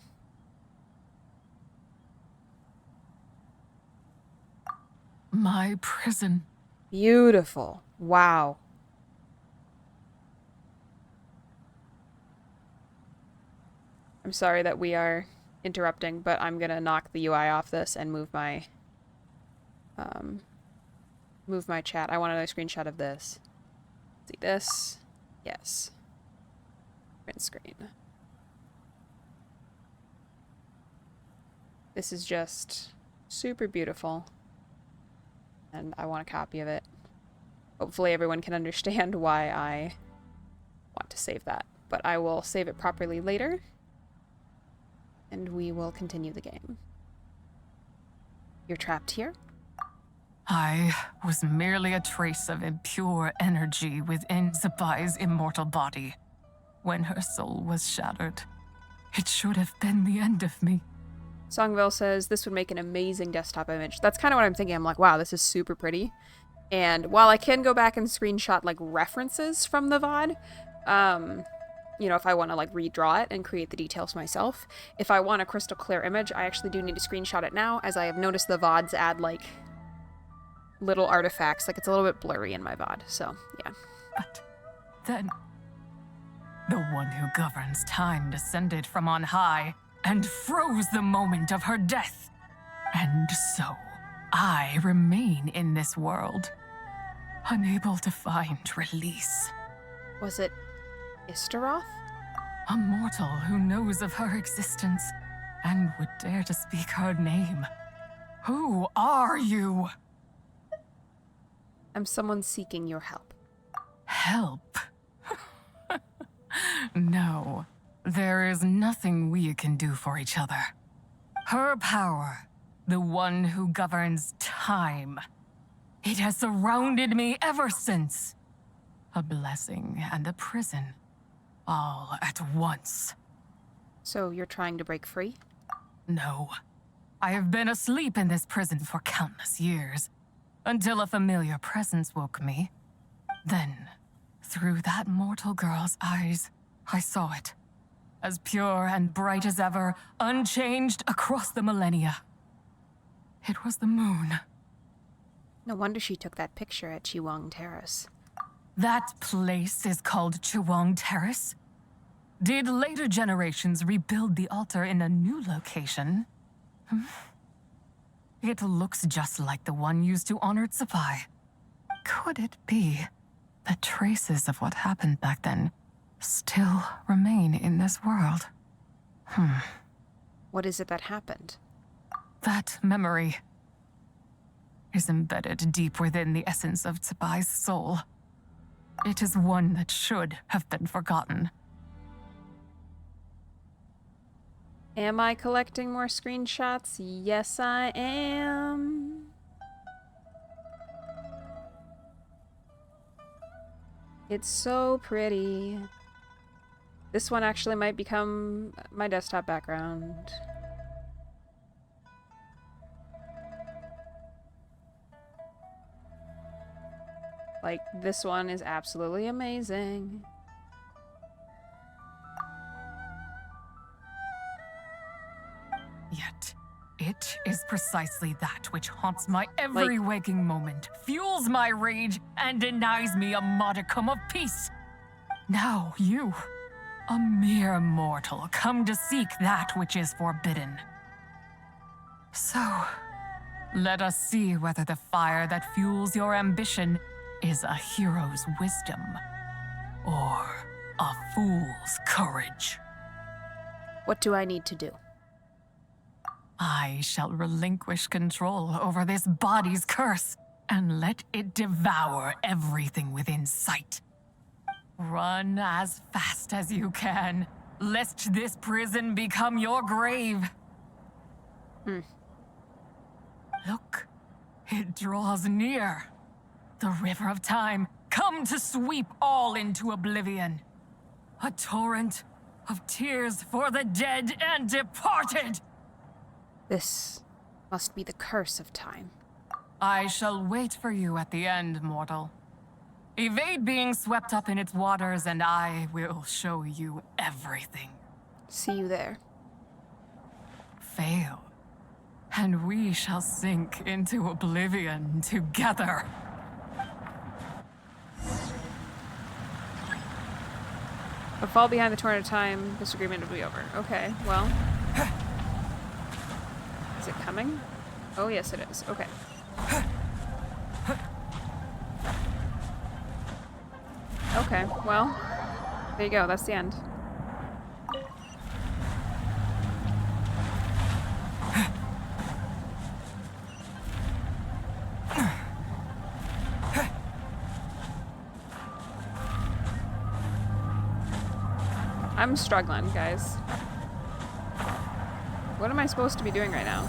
My prison. Beautiful. Wow. I'm sorry that we are interrupting, but I'm gonna knock the UI off this and move my chat. I want another screenshot of this. See this? Yes. Print screen. This is just super beautiful, and I want a copy of it. Hopefully everyone can understand why I want to save that, but I will save it properly later, and we will continue the game. You're trapped here? I was merely a trace of impure energy within Zabai's immortal body. When her soul was shattered, it should have been the end of me. Songville says this would make an amazing desktop image. That's kind of what I'm thinking. I'm like, wow, this is super pretty. And while I can go back and screenshot like references from the VOD, you know, if I want to like redraw it and create the details myself, if I want a crystal clear image, I actually do need to screenshot it now, as I have noticed the VODs add like little artifacts. Like it's a little bit blurry in my VOD, so yeah. But then, the one who governs time descended from on high and froze the moment of her death. And so, I remain in this world, unable to find release. Was it Istaroth? A mortal who knows of her existence and would dare to speak her name. Who are you? I'm someone seeking your help. Help? No. There is nothing we can do for each other. Her power, the one who governs time, it has surrounded me ever since. A blessing and a prison, all at once. So you're trying to break free? No. I have been asleep in this prison for countless years, until a familiar presence woke me. Then, through that mortal girl's eyes, I saw it. As pure and bright as ever, unchanged across the millennia. It was the moon. No wonder she took that picture at Chiwang Terrace. That place is called Chiwang Terrace? Did later generations rebuild the altar in a new location? It looks just like the one used to honor Zabai. Could it be that traces of what happened back then still remain in this world? What is it that happened? That memory is embedded deep within the essence of Zabai's soul. It is one that should have been forgotten. Am I collecting more screenshots? Yes, I am. It's so pretty. This one actually might become my desktop background. Like, this one is absolutely amazing. Yet, it is precisely that which haunts my every waking moment, fuels my rage, and denies me a modicum of peace. Now you, a mere mortal, come to seek that which is forbidden. So, let us see whether the fire that fuels your ambition is a hero's wisdom, or a fool's courage. What do I need to do? I shall relinquish control over this body's curse and let it devour everything within sight. Run as fast as you can, lest this prison become your grave. Look, it draws near. The river of time, come to sweep all into oblivion. A torrent of tears for the dead and departed. This must be the curse of time. I shall wait for you at the end, mortal. Evade being swept up in its waters, and I will show you everything. See you there. Fail, and we shall sink into oblivion together. But fall behind the torrent of time, this agreement will be over. Okay, well. Is it coming? Oh, yes, it is. Okay. Okay, well. There you go, that's the end. I'm struggling, guys. What am I supposed to be doing right now?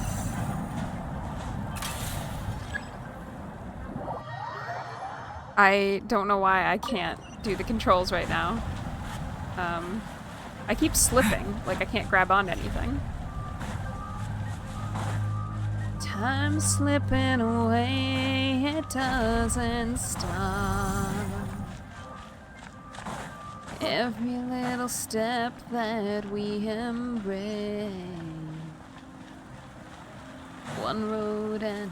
I don't know why I can't do the controls right now. I keep slipping, like I can't grab onto anything. Time's slipping away, it doesn't stop. Every little step that we embrace, one road and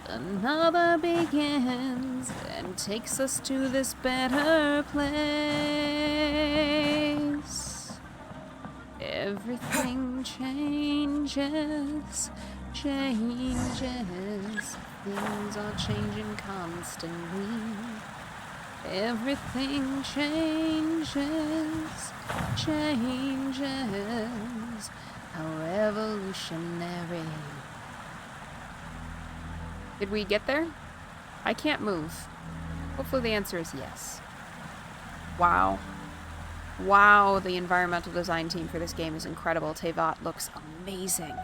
another begins and takes us to this better place. Everything changes, changes. Things are changing constantly. Everything changes, changes. How revolutionary. Did we get there? I can't move. Hopefully the answer is yes. Wow. Wow, the environmental design team for this game is incredible. Tevat looks amazing.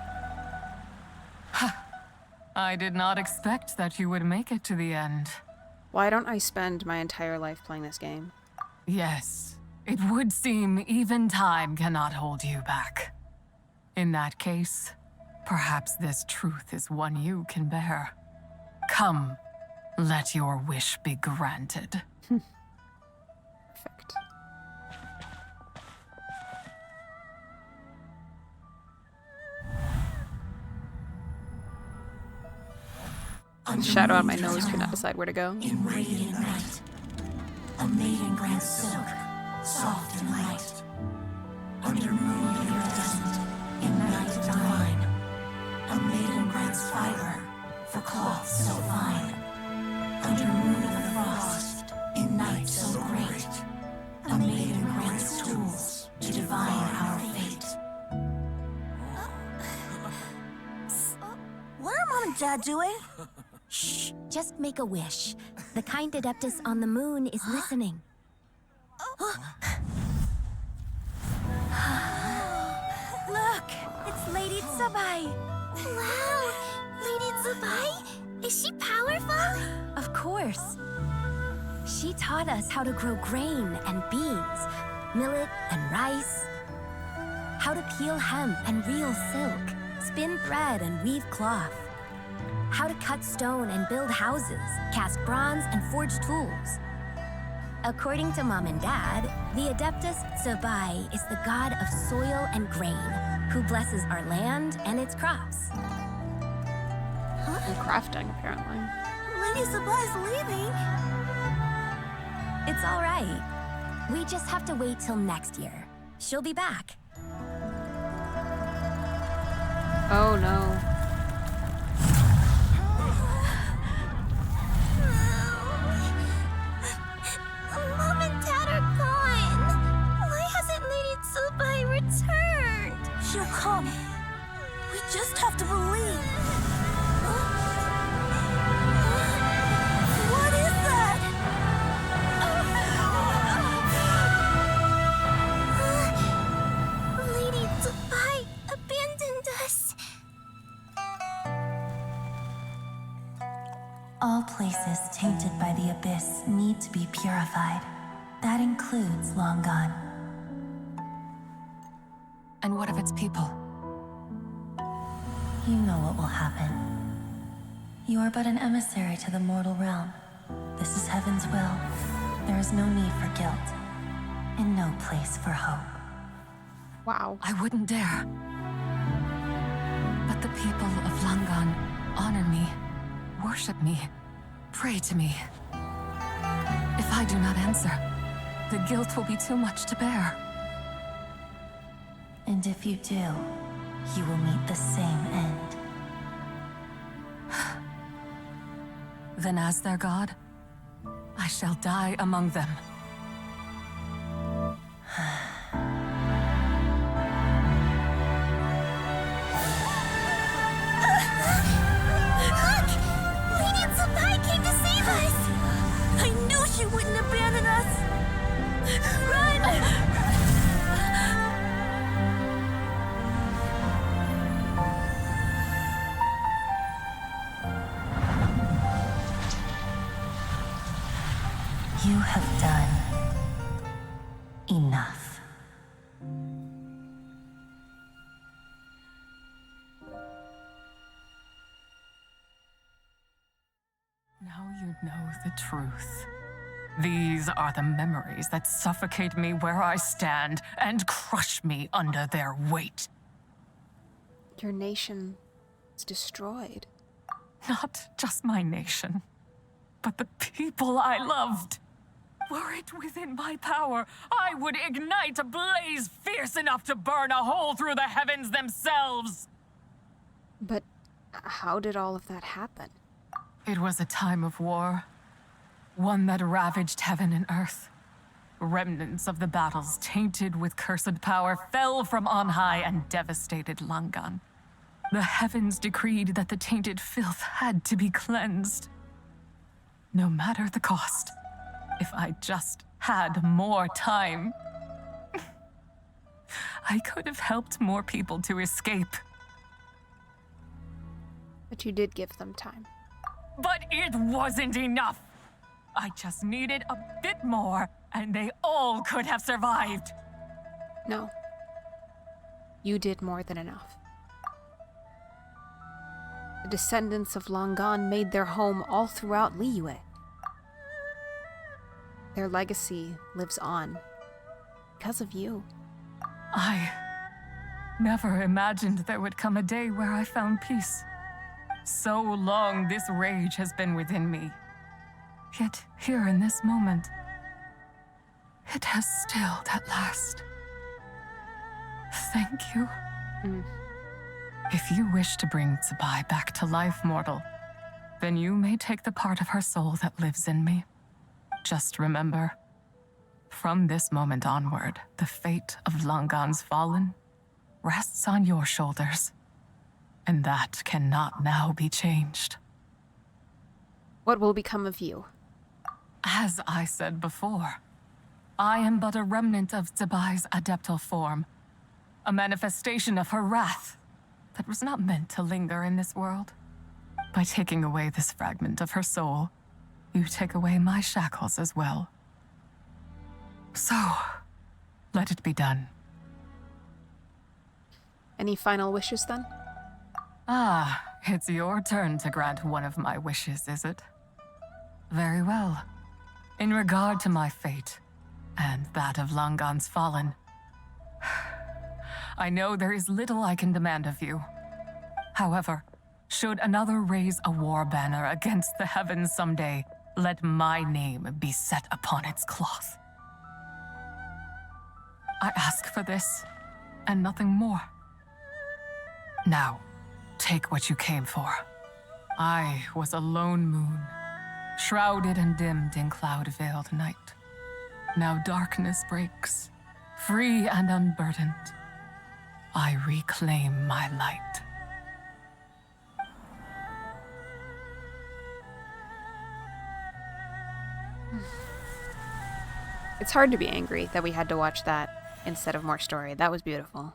I did not expect that you would make it to the end. Why don't I spend my entire life playing this game? Yes, it would seem even time cannot hold you back. In that case, perhaps this truth is one you can bear. Come, let your wish be granted. Perfect. Shadow on my nose could not decide where to go. In radiant night, a maiden grants silk, soft and light. Under moon iridescent, in night divine, a maiden grants fiber for cloth so fine. Under moon of frost, in night so great, a maiden grants tools to divine our fate. What are Mom and Dad doing? Shh, just make a wish. The kind Adeptus on the moon is listening. Look, it's Lady Tsubai. Wow, Lady Tsubai? Is she powerful? Of course. She taught us how to grow grain and beans, millet and rice, how to peel hemp and reel silk, spin thread and weave cloth, how to cut stone and build houses, cast bronze and forge tools. According to Mom and Dad, the Adeptus Tsubai is the god of soil and grain, who blesses our land and its crops. And crafting, apparently. Lady Tsubai's leaving. It's all right. We just have to wait till next year. She'll be back. Oh no. Mom and Dad are gone. Why hasn't Lady Tsubai returned? She'll come. We just have to believe. What is that? Lady Tsubai abandoned us. All places tainted by the abyss need to be purified. That includes Long Gone. And what of its people? You know what will happen. You are but an emissary to the mortal realm. This is Heaven's will. There is no need for guilt, and no place for hope. Wow. I wouldn't dare. But the people of Langan honor me, worship me, pray to me. If I do not answer, the guilt will be too much to bear. And if you do, you will meet the same end. Then as their god, I shall die among them. Look! Lady Senpai came to save us! I knew she wouldn't abandon us! Run! You have done enough. Now you know the truth. These are the memories that suffocate me where I stand and crush me under their weight. Your nation is destroyed. Not just my nation, but the people I loved. Were it within my power, I would ignite a blaze fierce enough to burn a hole through the heavens themselves. But how did all of that happen? It was a time of war, one that ravaged heaven and earth. Remnants of the battles tainted with cursed power fell from on high and devastated Langan. The heavens decreed that the tainted filth had to be cleansed. No matter the cost, if I just had more time, I could have helped more people to escape. But you did give them time. But it wasn't enough. I just needed a bit more, and they all could have survived. No. You did more than enough. The descendants of Langan made their home all throughout Liyue. Their legacy lives on because of you. I never imagined there would come a day where I found peace. So long this rage has been within me. Yet here in this moment, it has stilled at last. Thank you. If you wish to bring Tsubai back to life, mortal, then you may take the part of her soul that lives in me. Just remember, from this moment onward, the fate of Langan's fallen rests on your shoulders. And that cannot now be changed. What will become of you? As I said before, I am but a remnant of Tsubai's adeptal form, a manifestation of her wrath that was not meant to linger in this world. By taking away this fragment of her soul, you take away my shackles as well. So, let it be done. Any final wishes then? Ah, it's your turn to grant one of my wishes, is it? Very well. In regard to my fate, and that of Langan's fallen, I know there is little I can demand of you. However, should another raise a war banner against the heavens someday, let my name be set upon its cloth. I ask for this, and nothing more. Now, take what you came for. I was a lone moon, shrouded and dimmed in cloud-veiled night. Now darkness breaks, free and unburdened. I reclaim my light. It's hard to be angry that we had to watch that instead of more story. That was beautiful.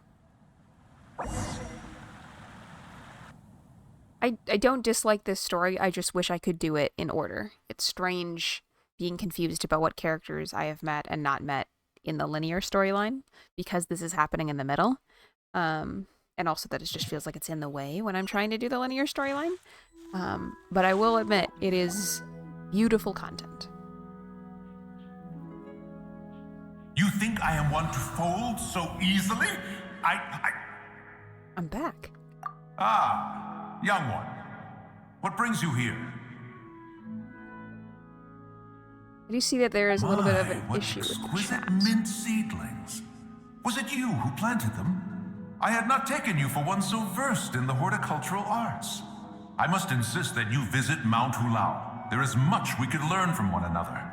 I don't dislike this story, I just wish I could do it in order. It's strange being confused about what characters I have met and not met in the linear storyline, because this is happening in the middle. And also that it just feels like it's in the way when I'm trying to do the linear storyline. But I will admit, it is beautiful content. You think I am one to fold so easily? I'm back. Ah, young one. What brings you here? I do see that there is a little bit of an what issue with the exquisite chat. mint seedlings. Was it you who planted them? I had not taken you for one so versed in the horticultural arts. I must insist that you visit Mount Hulao. There is much we could learn from one another.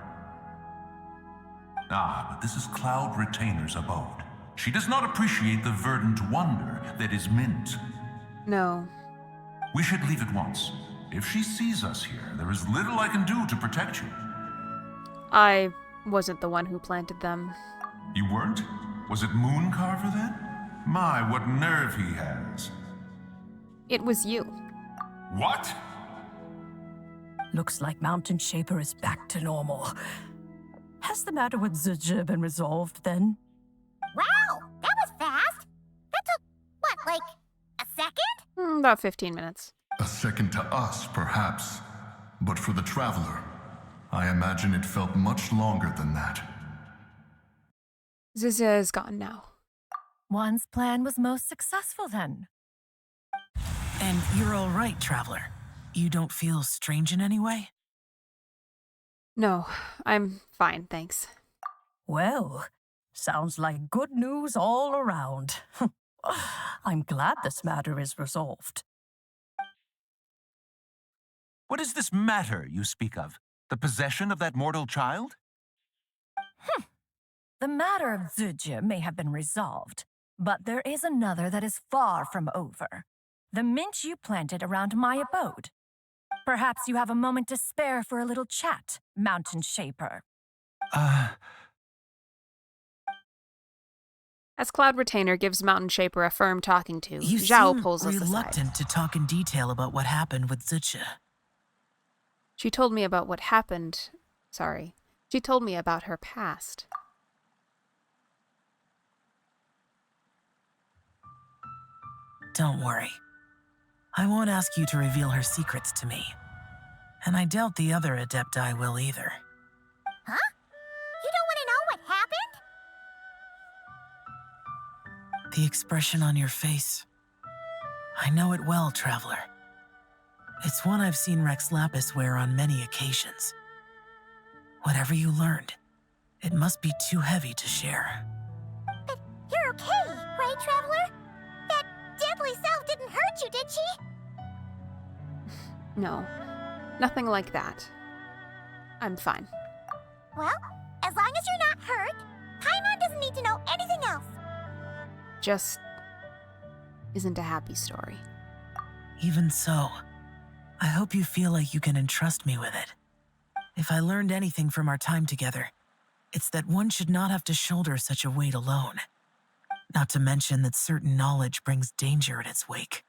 Ah, but this is Cloud Retainer's abode. She does not appreciate the verdant wonder that is mint. No. We should leave at once. If she sees us here, there is little I can do to protect you. I wasn't the one who planted them. You weren't? Was it Mooncarver then? My, what nerve he has. It was you. What? Looks like Mountain Shaper is back to normal. Has the matter with Zizhi been resolved then? Wow, that was fast. That took, what, like a second? About 15 minutes. A second to us, perhaps. But for the Traveler, I imagine it felt much longer than that. Zizia is gone now. One's plan was most successful then. And you're all right, Traveler. You don't feel strange in any way? No, I'm fine, thanks. Well, sounds like good news all around. I'm glad this matter is resolved. What is this matter you speak of? The possession of that mortal child? The matter of Zizhi may have been resolved, but there is another that is far from over. The mint you planted around my abode. Perhaps you have a moment to spare for a little chat, Mountain Shaper. As Cloud Retainer gives Mountain Shaper a firm talking to, You Zhao seem pulls us aside. reluctant to talk in detail about what happened with Zizhi. She told me about what happened. Sorry. She told me about her past. Don't worry. I won't ask you to reveal her secrets to me. And I doubt the other Adepti will either. Huh? You don't want to know what happened? The expression on your face. I know it well, Traveler. It's one I've seen Rex Lapis wear on many occasions. Whatever you learned, it must be too heavy to share. But you're okay, right, Traveler? That deadly self didn't hurt you, did she? No, nothing like that. I'm fine. Well, as long as you're not hurt, Paimon doesn't need to know anything else. Just isn't a happy story. Even so, I hope you feel like you can entrust me with it. If I learned anything from our time together, it's that one should not have to shoulder such a weight alone. Not to mention that certain knowledge brings danger in its wake.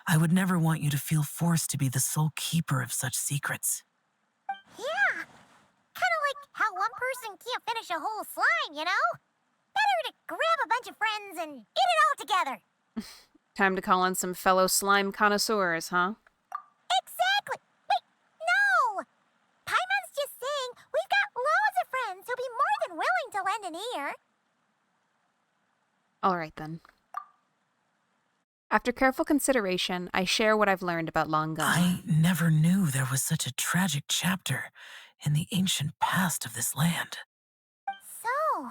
I would never want you to feel forced to be the sole keeper of such secrets. Yeah, kind of like how one person can't finish a whole slime, you know? Better to grab a bunch of friends and eat it all together. Time to call on some fellow slime connoisseurs, huh? Exactly. Wait, no! Paimon's just saying we've got loads of friends who'll be more than willing to lend an ear. Alright then. After careful consideration, I share what I've learned about Longun. I never knew there was such a tragic chapter in the ancient past of this land. So,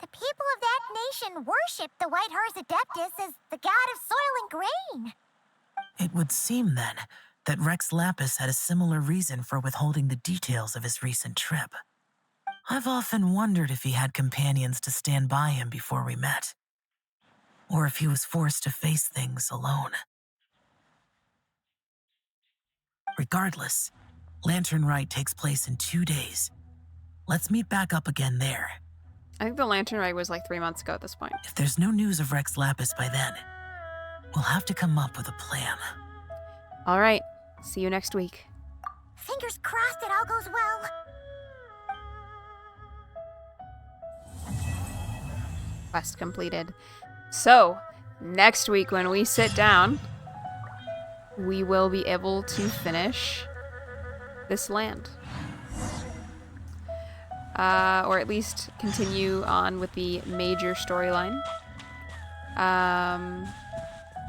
the people of that nation worship the White Horse Adeptus as the god of soil and grain. It would seem, then, that Rex Lapis had a similar reason for withholding the details of his recent trip. I've often wondered if he had companions to stand by him before we met, or if he was forced to face things alone. Regardless, Lantern Rite takes place in 2 days. Let's meet back up again there. I think the Lantern Rite was like 3 months ago at this point. If there's no news of Rex Lapis by then, we'll have to come up with a plan. Alright, see you next week. Fingers crossed it all goes well. Quest completed. So, next week when we sit down, we will be able to finish this land. Or at least continue on with the major storyline.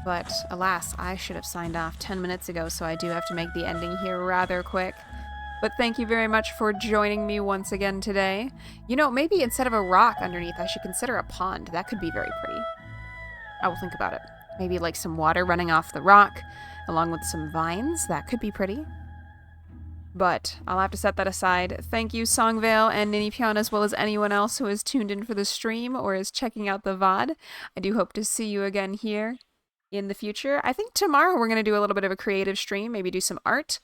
But alas, I should have signed off 10 minutes ago, so I do have to make the ending here rather quick. But thank you very much for joining me once again today. You know, maybe instead of a rock underneath, I should consider a pond. That could be very pretty. I will think about it. Maybe like some water running off the rock, along with some vines. That could be pretty. But I'll have to set that aside. Thank you, Songvale and Ninipion, as well as anyone else who has tuned in for the stream or is checking out the VOD. I do hope to see you again here in the future. I think tomorrow we're going to do a little bit of a creative stream, maybe do some art.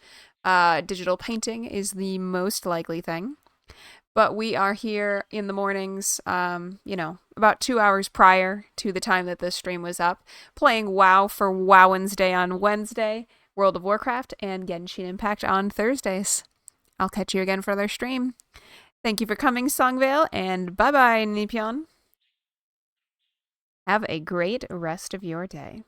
Digital painting is the most likely thing. But we are here in the mornings, you know, about 2 hours prior to the time that this stream was up, playing WoW for Wednesday on Wednesday, World of Warcraft, and Genshin Impact on Thursdays. I'll catch you again for their stream. Thank you for coming, Songvale, and bye-bye, Ninipion. Have a great rest of your day.